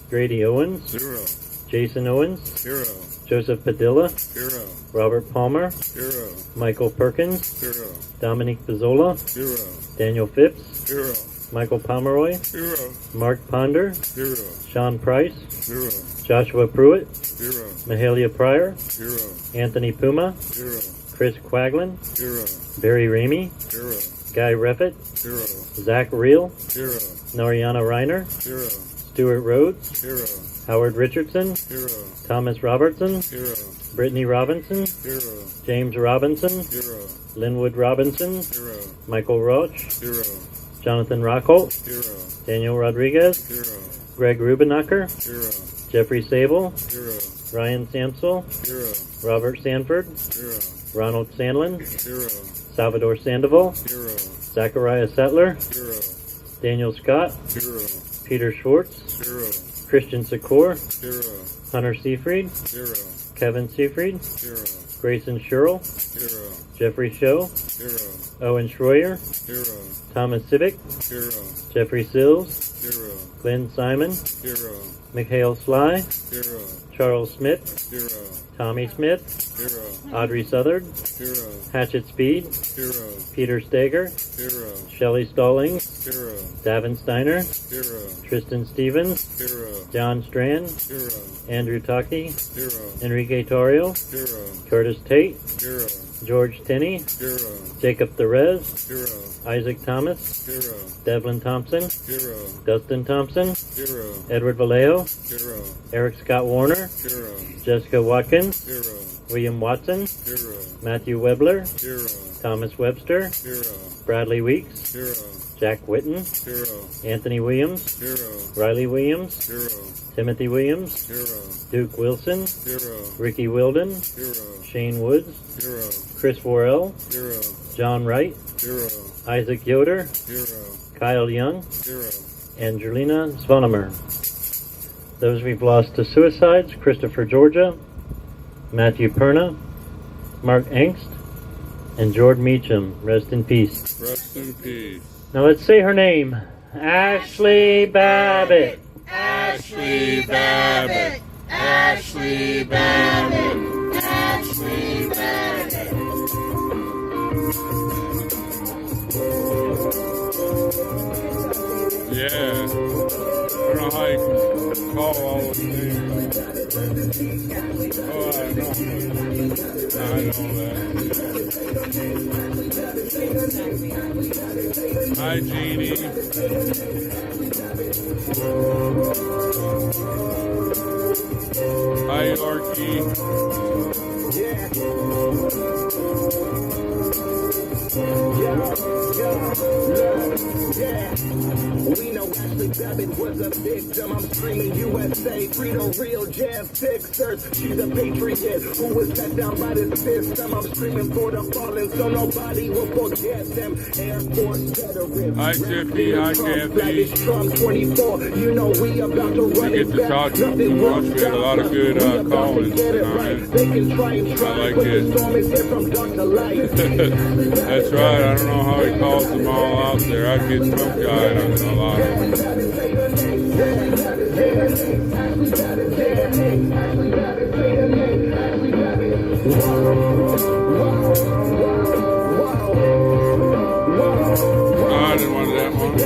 Grady Owens, Hero. Jason Owens, Hero. Joseph Padilla, Hero. Robert Palmer, Hero. Michael Perkins, Hero. Dominique Pizzola, Hero. Daniel Phipps, Hero. Michael Pomeroy, Hero. Mark Ponder, Hero. Sean Price, Hero. Joshua Pruitt, Hero. Mahalia Pryor, Hero. Anthony Puma, Hero. Chris Quaglin, Hero. Barry Ramey, Hero. Guy Reffitt, Hero. Zach Reel, Hero. Nariana Reiner, Hero. Stuart Rhodes, Hero. Howard Richardson, Hero. Thomas Robertson, Hero. Brittany Robinson, Hero. James Robinson, Hero. Linwood Robinson, Hero. Michael Roach, Hero. Jonathan Rockholt, Hero. Daniel Rodriguez, Hero. Greg Rubenacher, Hero. Jeffrey Sable, Hero. Ryan Samsel, Hero. Robert Sanford, Hero. Ronald Sandlin, Hero. Salvador Sandoval, Hero. Zachariah Settler, Hero. Daniel Scott, Hero. Peter Schwartz, Hero. Christian Secor, Hero. Hunter Seafried, Hero. Kevin Seafried, Hero. Grayson Sherrill, Hero. Jeffrey Show, Hero. Owen Schroyer, Hero. Thomas Civic, Hero. Jeffrey Sills, Hero. Glenn Simon, Hero. Mikhail Sly, Hero. Charles Smith, Hero. Tommy Smith, Hero. Audrey Southard, Hero. Hatchet Speed, Hero. Peter Steger, Hero. Shelley Stallings, Hero. Davin Steiner, Hero. Tristan Stevens, Hero. John Strand, Hero. Andrew Taki, Hero. Enrique Torrio, Hero. Curtis Tate, Hero. George Tenney, Hero. Jacob Therese, Hero. Isaac Thomas, Hero. Devlin Thompson, Hero. Dustin Thompson, Hero. Edward Vallejo, Hero. Eric Scott Warner, Hero. Jessica Watkins, Hero. William Watson, Hero. Matthew Webler, Hero. Thomas Webster, Hero. Bradley Weeks, Hero. Jack Whitten, Hero. Anthony Williams, Hero. Riley Williams, Hero. Timothy Williams, Hero. Duke Wilson, Hero. Ricky Wilden, Hero. Shane Woods, Hero. Chris Worrell, Hero. John Wright, Hero. Isaac Yoder, Hero. Kyle Young, Hero. and Julina Svonemer. Those we've lost to suicides: Christopher Georgia, Matthew Perna, Mark Angst, and Jord Meacham. Rest in peace. Rest in peace. Now let's say her name. Ashley Babbitt. Ashley Babbitt. Ashley Babbitt. Ashley Babbitt. Yeah. I don't know how you can call all those names. Oh, I know. I know that. Hi, Jeannie. Hi, Yorkie. We know Ashley Babbitt was a victim. I'm screaming USA, free the real jam fixers. She's a patriot who was let down by the system. I'm screaming for the fallen so nobody will forget them. Air Force veterans. Hi, Tiffy. Hi, Kathy. Trump 24. You know we about to run We get to talk to much. We had a lot of good call-ins tonight. They can try and I try, like but it. the storm is here from dark to light. That's right. I don't know how he calls them all out there. I'd get Trump guy on a lot of them. Oh, I didn't want that one.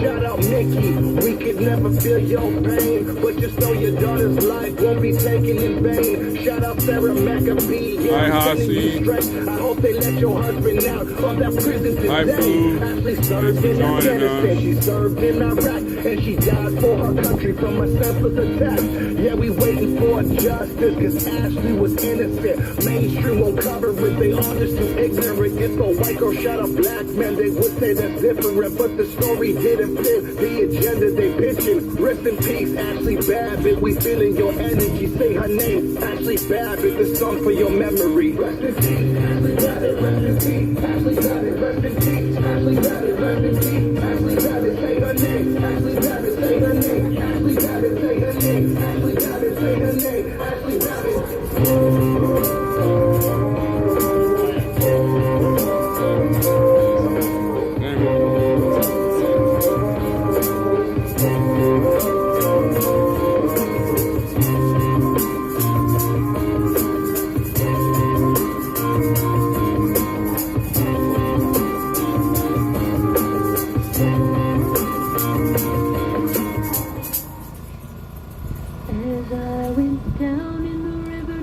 Shout out Mickey, we could never feel your pain, but just know your daughter's life won't be taken in vain. Shout out Sarah McAfee. Hi, Hossie. I hope they let your husband out of that prison today. Hi, Boo. Ashley served in Afghanistan, she served in Iraq, and she died for her country from a senseless attack. Yeah, we waiting for justice, cause Ashley was innocent. Mainstream won't cover it, they all just too ignorant. If a white girl shot a black man, they would say that's different, but the story didn't fit the agenda they pitching. Rest in peace, Ashley Babbitt, we feeling your energy. Say her name, Ashley Babbitt, this song for your memory. Rest in peace, Ashley Babbitt, rest in peace, Ashley Babbitt, rest in peace, Ashley Babbitt, rest in peace, Ashley Babbitt, say her name, Ashley Babbitt, say her name, Ashley Babbitt, say her name, Ashley Babbitt, say her name, Ashley Babbitt.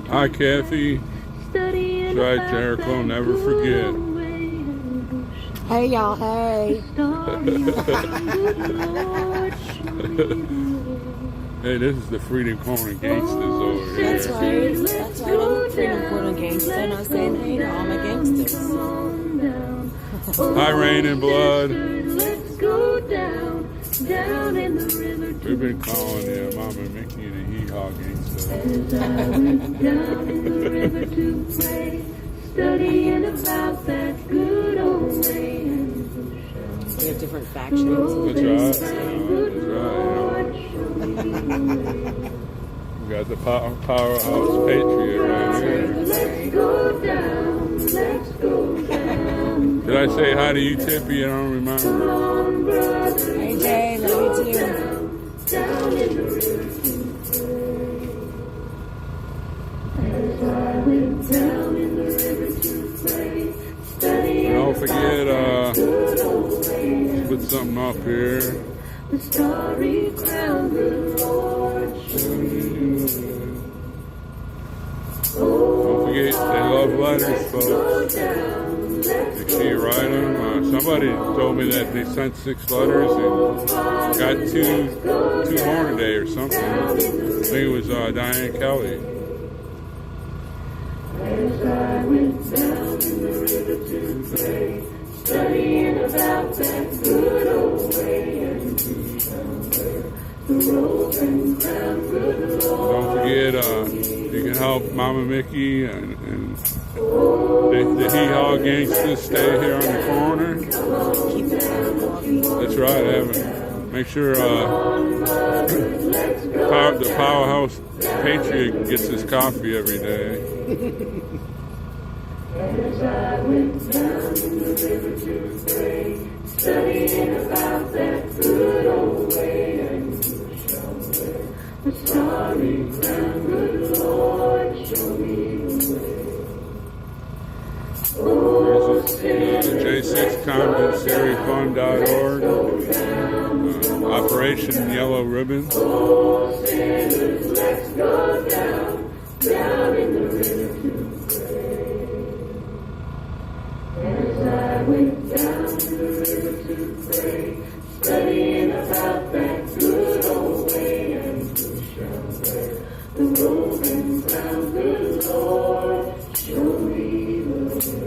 Hi, Kathy. Right, Jericho, never forget. Hey, y'all, hey. Hey, this is the Freedom Corner Gangsters over here. That's right. That's right. I'm a Freedom Corner gangster, and I'm saying hey to all my gangsters. Hi, Rain and Blood. Let's go down in the river. We've been calling him Mama Mickey the Hee-Haw Gangster. As I went down in the river to play, studying about that good old rain. We have different factions. That's right. That's right. the Powerhouse Patriot right here. Let's go down, let's go down. Did I say hi to you, Tippy? I don't remember. Hey Jay, love you too. Down in the river to pray. As I went down in the river to pray, studying. Don't forget, put something up here. The starry crown, good Lord, show me. Don't forget, they love letters, folks. Make sure you write them. Somebody told me that they sent 6 letters and got two more today or something. I think it was Diane Kelly. As I went down in the river to pray, studying about that good old way, and to somewhere the robe and crown, good Lord. Don't forget, you can help Mama Mickey and the Hee Haw Gangsters stay here on the corner. That's right, Evan. Make sure the Powerhouse Patriot gets his coffee every day. As I went down in the river to pray, studying about that good old way, and to somewhere the starry crown, good Lord, show me the way. There's a J6Commissary.org, Operation Yellow Ribbon. Oh, sinners, let's go down, down in the river to pray. As I went down in the river to pray, studying about that good old way, and to somewhere the robe and crown, good Lord, show me the way.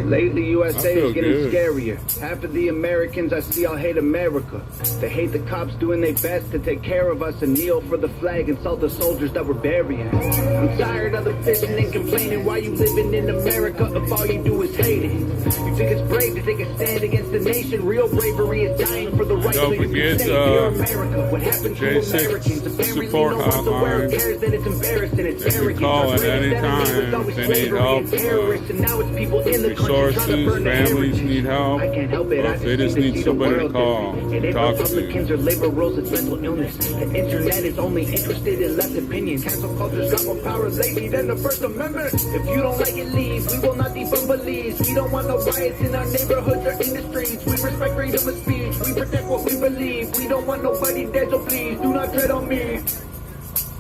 Lately, USA is getting good. scarier. Half of the Americans I see all hate America. They hate the cops doing their best to take care of us and kneel for the flag and salt the soldiers that we're burying. I'm tired of the bitching and complaining why you living in America if all you do is hate it. You think it's brave to take a stand against the nation. Real bravery is dying for the right Don't to be forget, safe. Dear America, what happened to J6 Americans? Apparently support no one's aware hotline. of cares, then it's embarrassing. It's They can arrogant. call Our at greatest any enemy was time always if they need slavery help. and terrorists, and now it's people in the country trying to Resources, burn the families heritage. need help. I can't help it. Or I if they just see need the somebody to world call, different. It ain't talk to. Republicans or liberals, it's mental illness. The internet is only interested in left opinions. Cancel culture's got more power lately than the First Amendment. If you don't like it, leave. We will not defund police. We don't want no riots in our neighborhoods or in the streets. We respect freedom of speech. We protect what we believe. We don't want nobody dead, so please do not tread on me.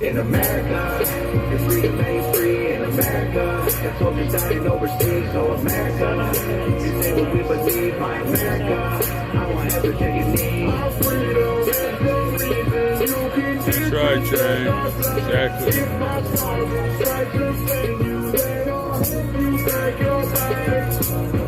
In America, it's freedom ain't free. In America, the soldiers dying overseas. So America, you say what we believe. My America, I want everything you need. Our freedom is the reason you can That's right, Jay. Exactly. If my sorrow tries to save you, then I'll help you back your back.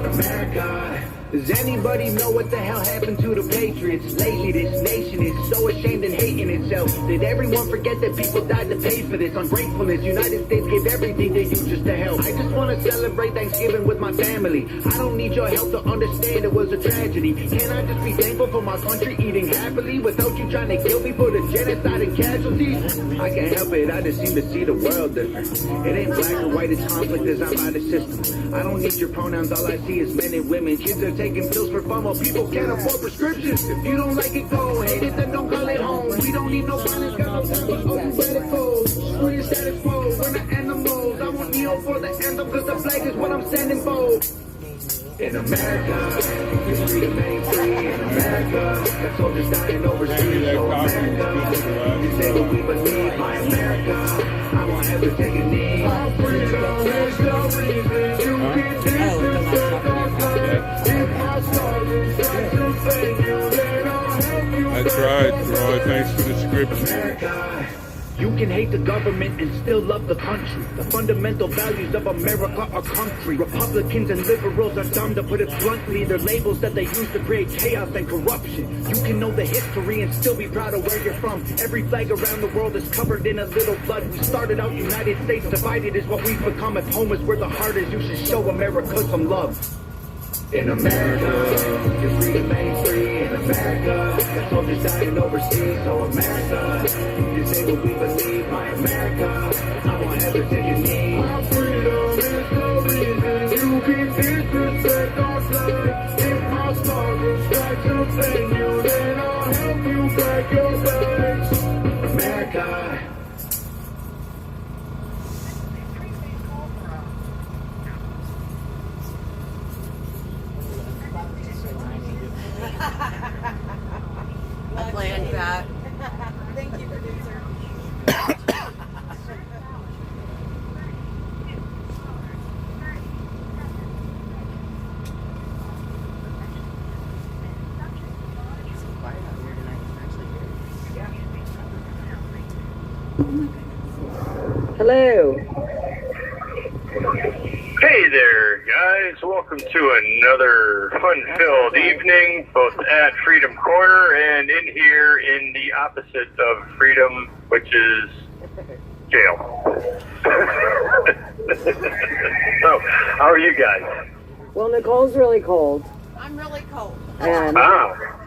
America, does anybody know what the hell happened to the Patriots? Lately, this nation is so ashamed and hating itself. Did everyone forget that people died to pay for this? Ungratefulness, United States gave everything to you just to help. I just want to celebrate Thanksgiving with my family. I don't need your help to understand it was a tragedy. Can I just be thankful for my country eating happily without you trying to kill me for the genocide and casualties? I can't help it, I just seem to see the world different. It ain't black or white, it's conflict designed by the system. I don't need your pronouns, all I see is men and women. Kids are taking pills for fun while people can't afford prescriptions. If you don't like it, go. Hate it, then don't call it home. We don't need no violence, got no time for open codes. Screw your status quo, we're not animals. I won't kneel for the anthem, cause the flag is what I'm standing for. In America, it's freedom ain't free. In America, the soldiers dying overseas. So America, you say what we believe. My America, I want everything you need. Our freedom is the reason you can disrespect our flag. If my soldiers try to save you, then I'll help you. That's right, Roy. Thanks for the scripture. America, You can hate the government and still love the country. The fundamental values of America are country. Republicans and liberals are dumb, to put it bluntly. They're labels that they use to create chaos and corruption. You can know the history and still be proud of where you're from. Every flag around the world is covered in a little blood. We started out United States divided is what we've become. If home is where the heart is, you should show America some love. In America, your freedom ain't free. In America, got soldiers dying overseas. So America, you say what we believe. My America, I want everything you need. Our freedom is the reason you keep disrespect our flag. If my struggle strikes a venue, then I'll help you pack your bags. America. I planned that. Thank you, producer. Hello. Hey there, guys. Welcome to another fun-filled evening, both at Freedom Corner and in here in the opposite of freedom, which is jail. So, how are you guys? Well, Nicole's really cold. I'm really cold. And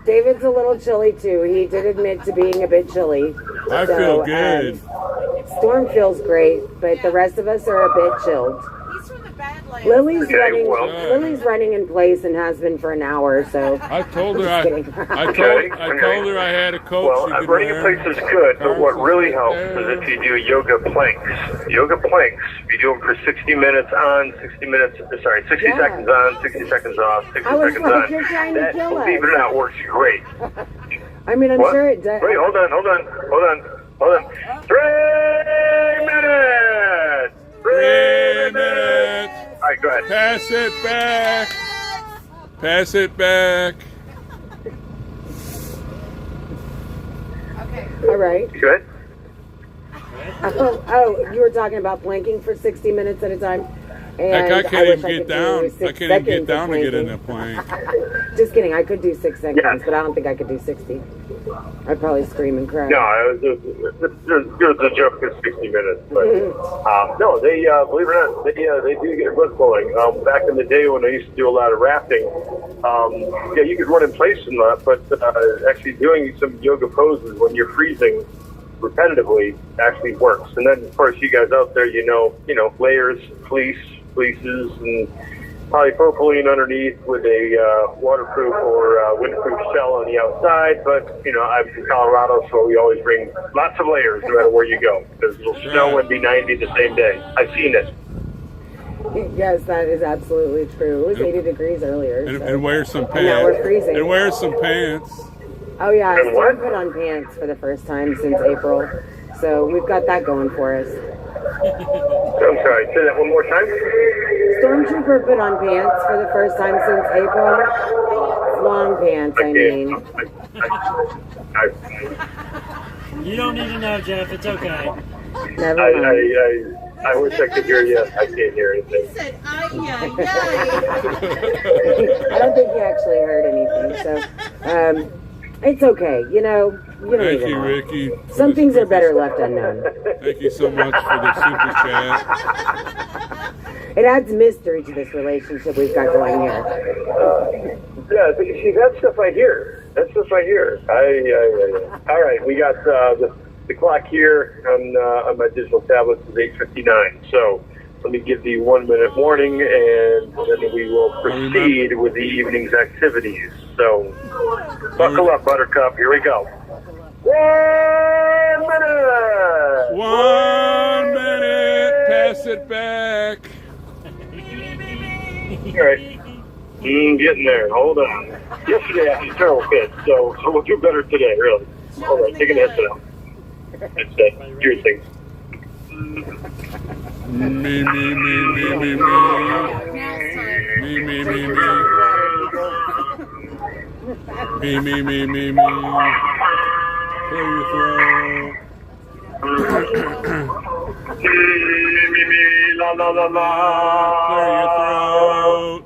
David's a little chilly, too. He did admit to being a bit chilly. I feel good. Storm feels great, but the rest of us are a bit chilled. Lily's running in place and has been for an hour. So I told her I told her I had a coach. Well, running in place is good, but what really helps is if you do yoga planks. Yoga planks, you do them for 60 minutes on, 60 seconds on, 60 seconds off, 60 seconds on. You're trying to kill us. Believe it or not, works great. I mean, I'm sure it does. Wait, hold on. 3 minutes! 3 minutes! All right, go ahead. Pass it back. Okay. All right. Good. Oh, you were talking about planking for 60 minutes at a time? And I can't even get down. I can't even get down to get in that plank. Just kidding. I could do 6 seconds, but I don't think I could do 60. I'd probably scream and cry. No, there's a joke for 60 minutes. But no, they believe it or not, they do get blood flowing. Back in the day when I used to do a lot of rafting, you could run in place and that, but actually doing some yoga poses when you're freezing repetitively actually works. And then, of course, you guys out there, you know, layers, fleeces, and polypropylene underneath with a waterproof or windproof shell on the outside. But, I'm from Colorado, so we always bring lots of layers no matter where you go, because it'll snow and be 90 the same day. I've seen it. Yes, that is absolutely true. It was 80 degrees earlier. And wear some pants. And now we're freezing. And wear some pants. Oh, yeah. Storm put on pants for the first time since April. So we've got that going for us. I'm sorry, say that one more time. Stormtrooper put on pants for the first time since April. Long pants, I mean. You don't need to know, Jeff. It's okay. Never mind. I wish I could hear you. I can't hear anything. He said, ay. I don't think he actually heard anything. So, it's okay. You don't Thank even you, know. Ricky. Some things are better left unknown. Thank you so much for the super chat. It adds mystery to this relationship we've got going here. Yeah, but you see, that stuff I hear. All right, we got the clock here on my digital tablet is 8:59. So let me give the 1 minute warning, and then we will proceed with the evening's activities. So buckle up, Buttercup. Here we go. 1 minute. 1 minute. Pass it back. All right. Getting there. Hold on. Yesterday I had a terrible fit, so we'll do better today, really. All right, taking the headset out. Headset. Your things. Me. Clear your throat. La la la la. Clear your throat.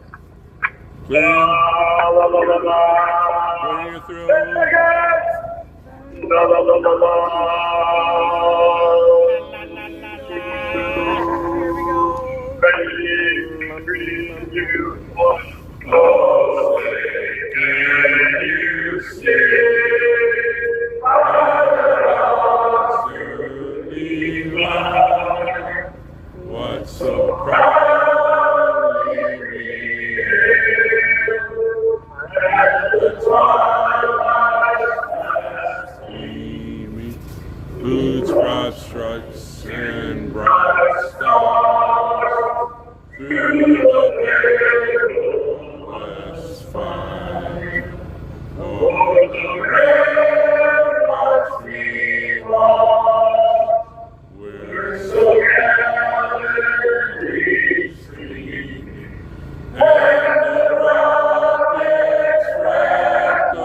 Clear. La la la la la. Clear your throat. La la la la la. Here we go. What so proudly we the twilight's gleaming, whose broad stripes and bright stars through the perilous fight, o'er the ramparts we walk, we're so gallantly singing, and the rockets crackle,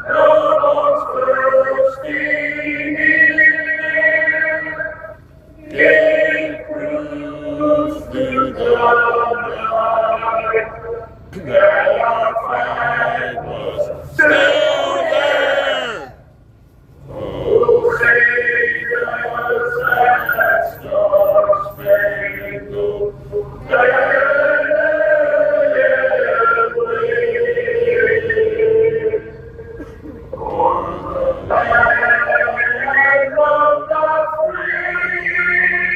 the bombs bursting in air, gave proof through the night that our flag was still there. Oh, say does that star-spangled banner yet wave o'er the land of the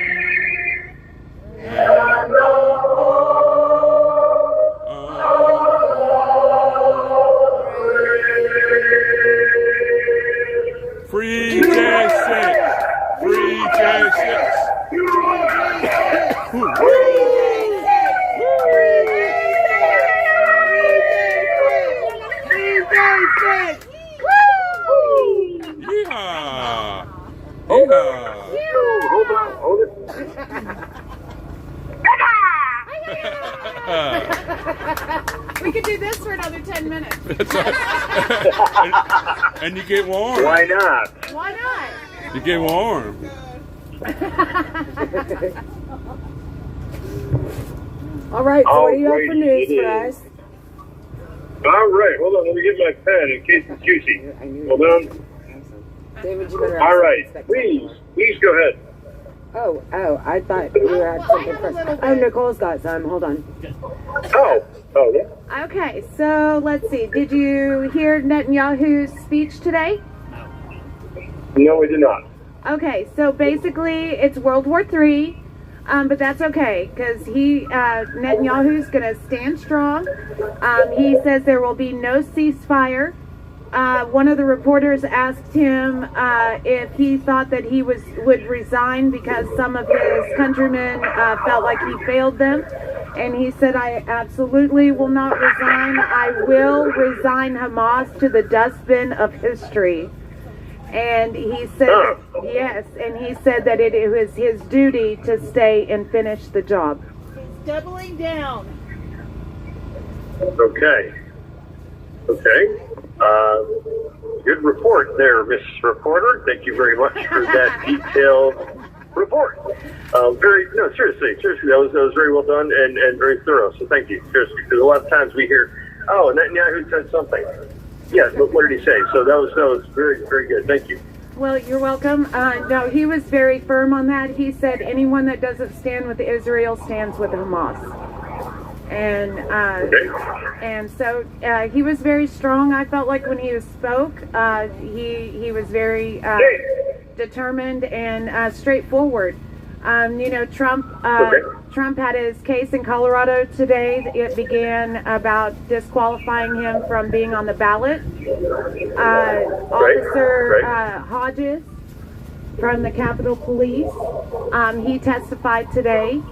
free and the home of Free J6! Free J6! Yeehaw! Hold on, hold it. We could do this for another 10 minutes. That's right. And you get warm. Why not? Why not? You get warm. All right, so what do you have for Alrighty, news it for is. us? All right, hold on. Let me get my pen in case it's juicy. Hold on. David, you better All right, please go ahead. Oh, I thought you had something first. Oh, Nicole's got some. Hold on. Oh, yeah. Okay, so let's see. Did you hear Netanyahu's speech today? No, we did not. Okay, so basically it's World War III, but that's okay because Netanyahu's going to stand strong. He says there will be no ceasefire. One of the reporters asked him if he thought that he would resign because some of his countrymen felt like he failed them. And he said, I absolutely will not resign. I will resign Hamas to the dustbin of history. And he said, yes, and he said that it was his duty to stay and finish the job. He's doubling down. Okay. Good report there, Miss Reporter. Thank you very much for that detailed report. Seriously, that was very well done and very thorough. So thank you, seriously, because a lot of times we hear, oh, Netanyahu said something. Yeah, but what did he say? So that was very, very good. Thank you. Well, you're welcome. No, he was very firm on that. He said anyone that doesn't stand with Israel stands with Hamas. And so he was very strong. I felt like when he spoke, he was very determined and straightforward. Trump had his case in Colorado today. It began about disqualifying him from being on the ballot. Officer Hodges from the Capitol Police, he testified today.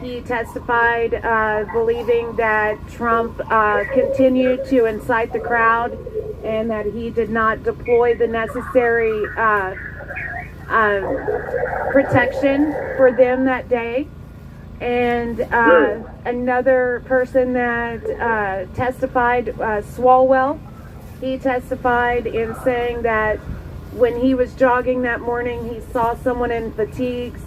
He testified believing that Trump continued to incite the crowd and that he did not deploy the necessary protection for them that day. And another person that testified, Swalwell, he testified in saying that when he was jogging that morning, he saw someone in fatigues,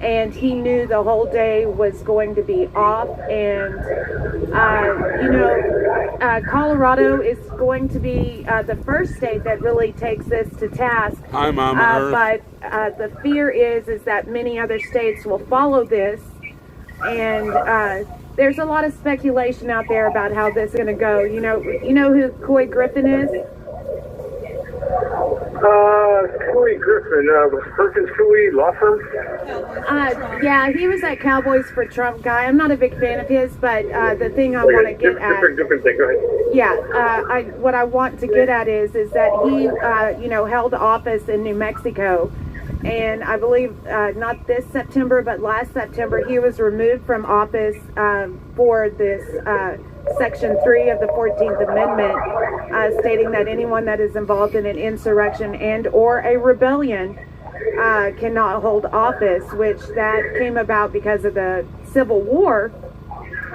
and he knew the whole day was going to be off. And Colorado is going to be the first state that really takes this to task. Hi, Mama Earth. But the fear is that many other states will follow this, and there's a lot of speculation out there about how this is going to go. You know who Coy Griffin is? Cooley Griffin, Perkins Cooley Law Firm? Yeah, he was that Cowboys for Trump guy. I'm not a big fan of his, but the thing I want to get at... Different thing, go ahead. Yeah, what I want to get at is that he, held office in New Mexico. And I believe not this September, but last September, he was removed from office for this Section 3 of the 14th Amendment, stating that anyone that is involved in an insurrection and or a rebellion cannot hold office, which that came about because of the Civil War.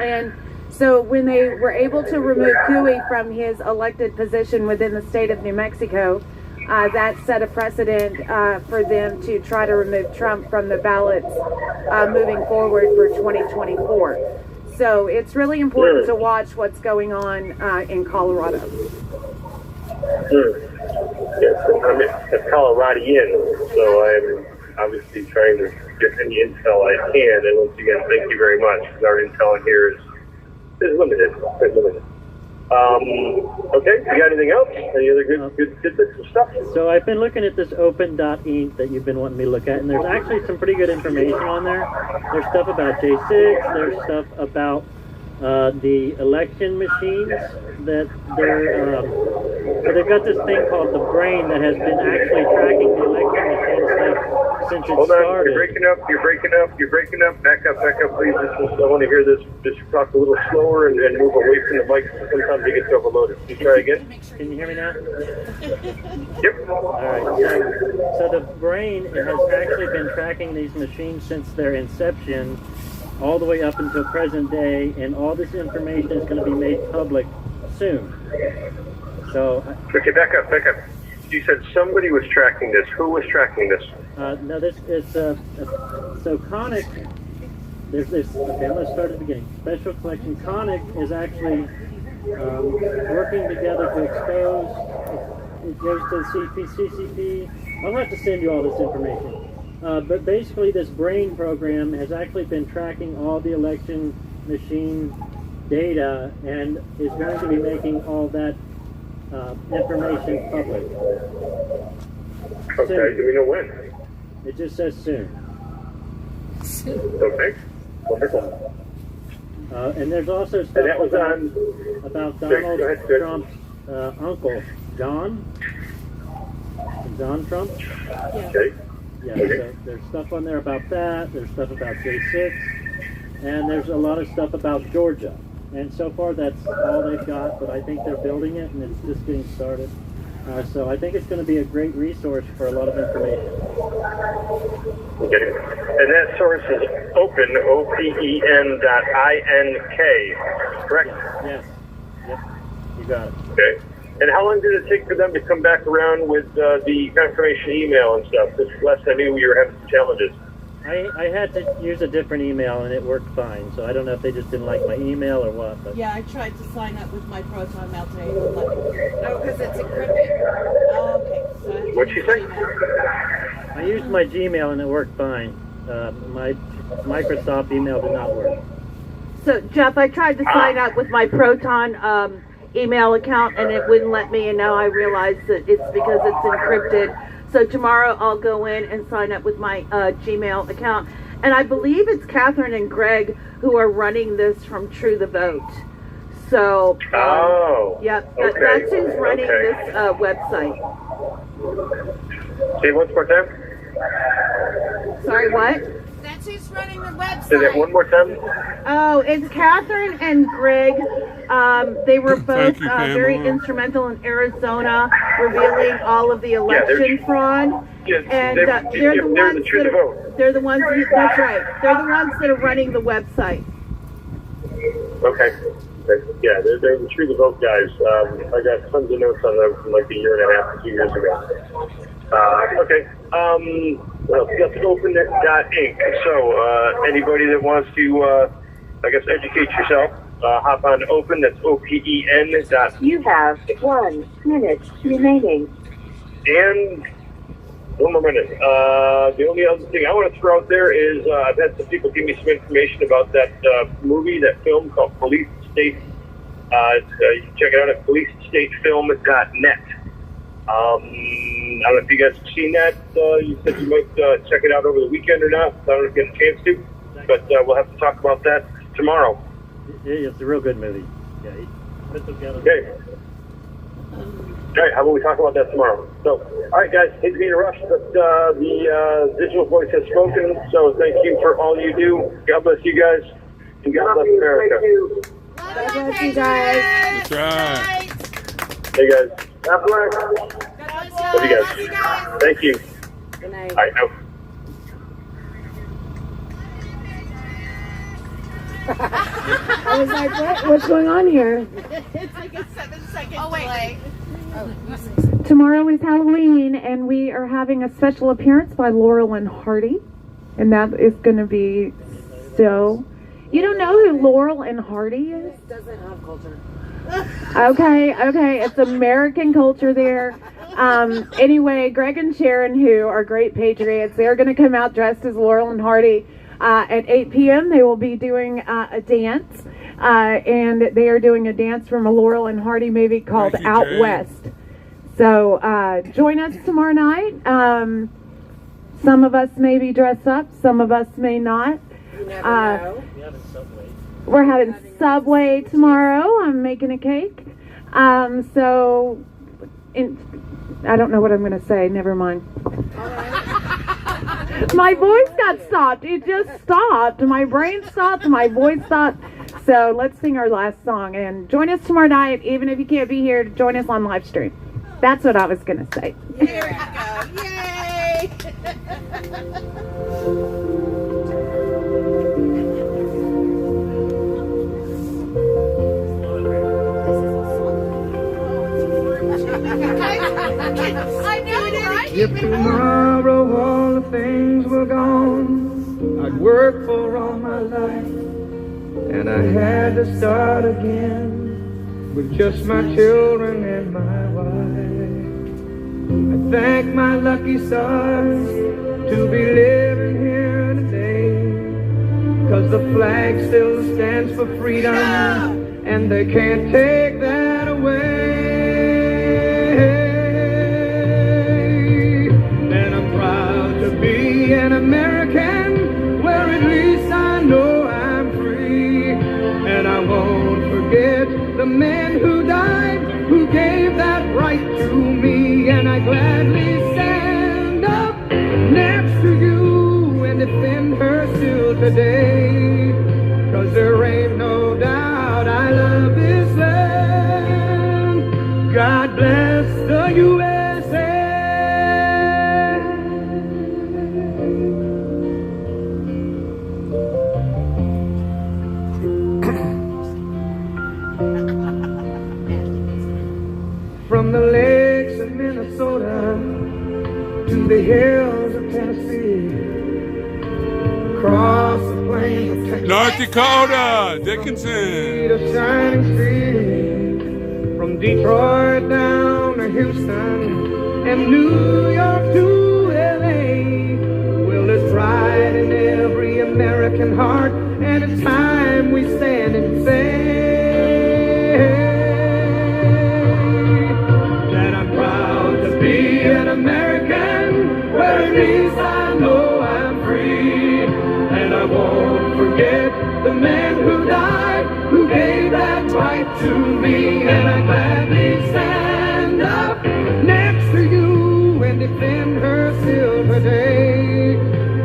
And so when they were able to remove Cooey from his elected position within the state of New Mexico, that set a precedent for them to try to remove Trump from the ballots moving forward for 2024. So it's really important to watch what's going on in Colorado. Yes, I'm a Coloradian, so I'm obviously trying to get any intel I can. And once again, thank you very much, because our intel here is limited. It's limited. Okay, you got anything else? Any other good bits of stuff? So I've been looking at this open.inc that you've been wanting me to look at, and there's actually some pretty good information on there. There's stuff about J6, there's stuff about the election machines that they've got this thing called the brain that has been actually tracking the election machine stuff since it started. Hold on, you're breaking up. Back up, please. I want to hear this. Just talk a little slower and move away from the mic. Sometimes it gets overloaded. Can you try again? Can you hear me now? Yep. All right. So the brain has actually been tracking these machines since their inception, all the way up until present day, and all this information is going to be made public soon. So. Okay, back up. You said somebody was tracking this. Who was tracking this? No, this is so Conic. Okay, I'm going to start at the beginning. Special Collection Conic is actually working together to expose. It goes to the CCP. I'll have to send you all this information. But basically, this brain program has actually been tracking all the election machine data and is going to be making all that information public. Okay, soon. do we know when? It just says soon. Okay, wonderful. And there's also stuff about Donald Trump's uncle, John Trump. Okay. Yeah, so there's stuff on there about that. There's stuff about J6, and there's a lot of stuff about Georgia. And so far, that's all they've got. But I think they're building it, and it's just getting started. So I think it's going to be a great resource for a lot of information. Okay, and that source is open, OPEN.INK, correct? Yes. Yep. You got it. Okay. And how long did it take for them to come back around with the confirmation email and stuff? This last I knew we were having some challenges. I had to use a different email and it worked fine. So I don't know if they just didn't like my email or what. But yeah, I tried to sign up with my Proton Mail today. No, because it's encrypted. Oh, okay. So what'd she say? I used my Gmail and it worked fine. My Microsoft email did not work. So Jeff, I tried to sign up with my Proton email account and it wouldn't let me, and now I realize that it's because it's encrypted. So tomorrow I'll go in and sign up with my Gmail account. And I believe it's Catherine and Greg who are running this from True the Vote. So, yep, that's who's running this website. Say once more time. Sorry, what? That's who's running the website. Say that one more time. Oh, it's Catherine and Greg. They were both very instrumental in Arizona, revealing all of the election fraud. Yes, and they're the ones the True the Vote. They're the ones. That's right. They're the ones that are running the website. Okay. Yeah, they're the True the Vote guys. I got tons of notes on them from like a year and a half, 2 years ago. Okay. Well, that's open.inc. So, anybody that wants to, educate yourself, hop on Open. That's OPEN. You have 1 minute remaining. And one more minute. The only other thing I want to throw out there is I've had some people give me some information about that movie, that film called Police State. You can check it out at policestatefilm.net. I don't know if you guys have seen that. You said you might check it out over the weekend or not. I don't know if you get a chance to, but we'll have to talk about that tomorrow. Yeah, it's a real good movie. Yeah, put together. Okay. All right, how about we talk about that tomorrow? So, all right, guys, hate to be in a rush, but the digital voice has spoken, so thank you for all you do. God bless you guys, and God bless America. God bless you guys. That's right. Hey, guys. God bless. Love you guys. Thank you. Good night. All right, out. I was like, what's going on here? It's like a 7-second delay. Tomorrow is Halloween, and we are having a special appearance by Laurel and Hardy, and that is going to be so. You don't know who Laurel and Hardy is? It doesn't have culture. Okay, it's American culture there. Anyway, Greg and Sharon, who are great patriots, they're going to come out dressed as Laurel and Hardy. At 8 p.m. they will be doing a dance, and they are doing a dance from a Laurel and Hardy movie called Out West. So join us tomorrow night. Some of us may be dressed up, some of us may not. You never know. We're having Subway tomorrow. I'm making a cake. I don't know what I'm going to say. Never mind. My voice got stopped. It just stopped. My brain stopped. My voice stopped. So let's sing our last song. And join us tomorrow night. Even if you can't be here, join us on live stream. That's what I was going to say. There you go. Yay! I know, right? If tomorrow all the things were gone I'd worked for all my life, and I had to start again with just my children and my wife. I thank my lucky stars to be living here today, 'cause the flag still stands for freedom, and they can't take that away. An American, where at least I know I'm free, and I won't forget the men who died, who gave that right to me, and I gladly stand up next to you and defend her still today, 'cause there ain't no doubt I love this land. God bless the USA. From the lakes of Minnesota to the hills of Tennessee, across the plains of Texas, North Dakota, Dickinson, the shining sea, from Detroit down to Houston and New York to LA. Well, there's pride in every American heart, and it's time we stand and say American, where at least I know I'm free, and I won't forget the men who died, who gave that right to me, and I gladly stand up next to you and defend her still today,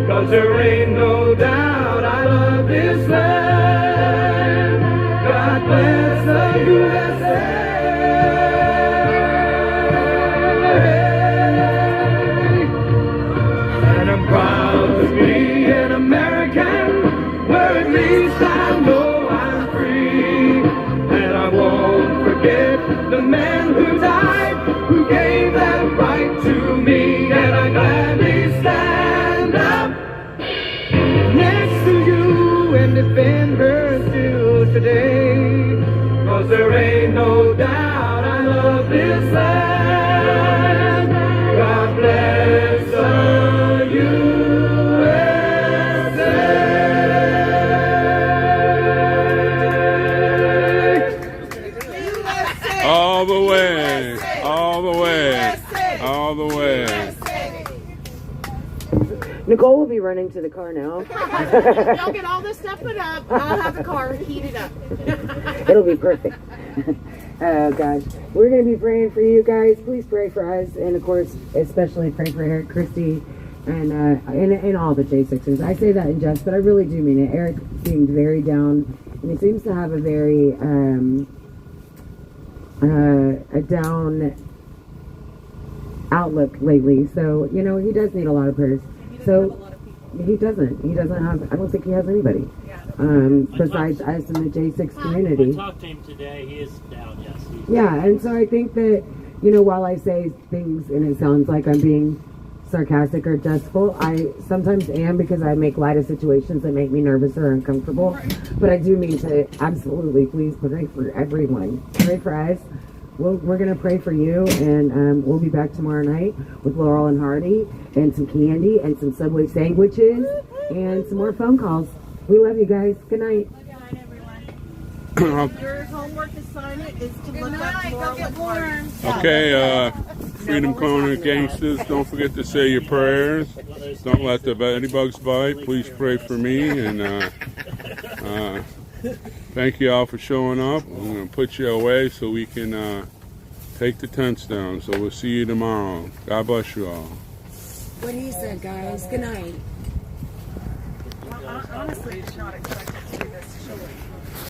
'cause there ain't no doubt I love this land. God bless the USA. Proud to be an American, where at least I know I'm free, and I won't forget the men who died, who gave that right to me. 'cause there ain't no doubt I love this land. God bless the USA. All the way, all the way, all the way. Nicole will be running to the car now. Y'all get all this stuff put up. I'll have the car heated up. It'll be perfect. Oh gosh, we're gonna be praying for you guys. Please pray for us, and of course, especially pray for Eric, Christy, and all the J6ers. I say that in jest, but I really do mean it. Eric seemed very down, and he seems to have a very a down outlook lately. So you know he does need a lot of prayers. So he doesn't have. I don't think he has anybody besides us in the J6 community. I talked to him today. He is down. Yes. Yeah, and so I think that while I say things and it sounds like I'm being sarcastic or jestful, I sometimes am because I make light of situations that make me nervous or uncomfortable. But I do mean to absolutely please pray for everyone. Pray for us. We're going to pray for you, and we'll be back tomorrow night with Laurel and Hardy and some candy and some Subway sandwiches and some more phone calls. We love you guys. Good night. Your homework is sign it is to look up Laurel and Hardy. Okay, Freedom Corner gangsters, don't forget to say your prayers. Don't let the any bugs bite. Please pray for me, and thank you all for showing up. I'm going to put you away so we can take the tents down. So we'll see you tomorrow. God bless you all. What he said, guys. Good night. Honestly, it's not expected to do this short.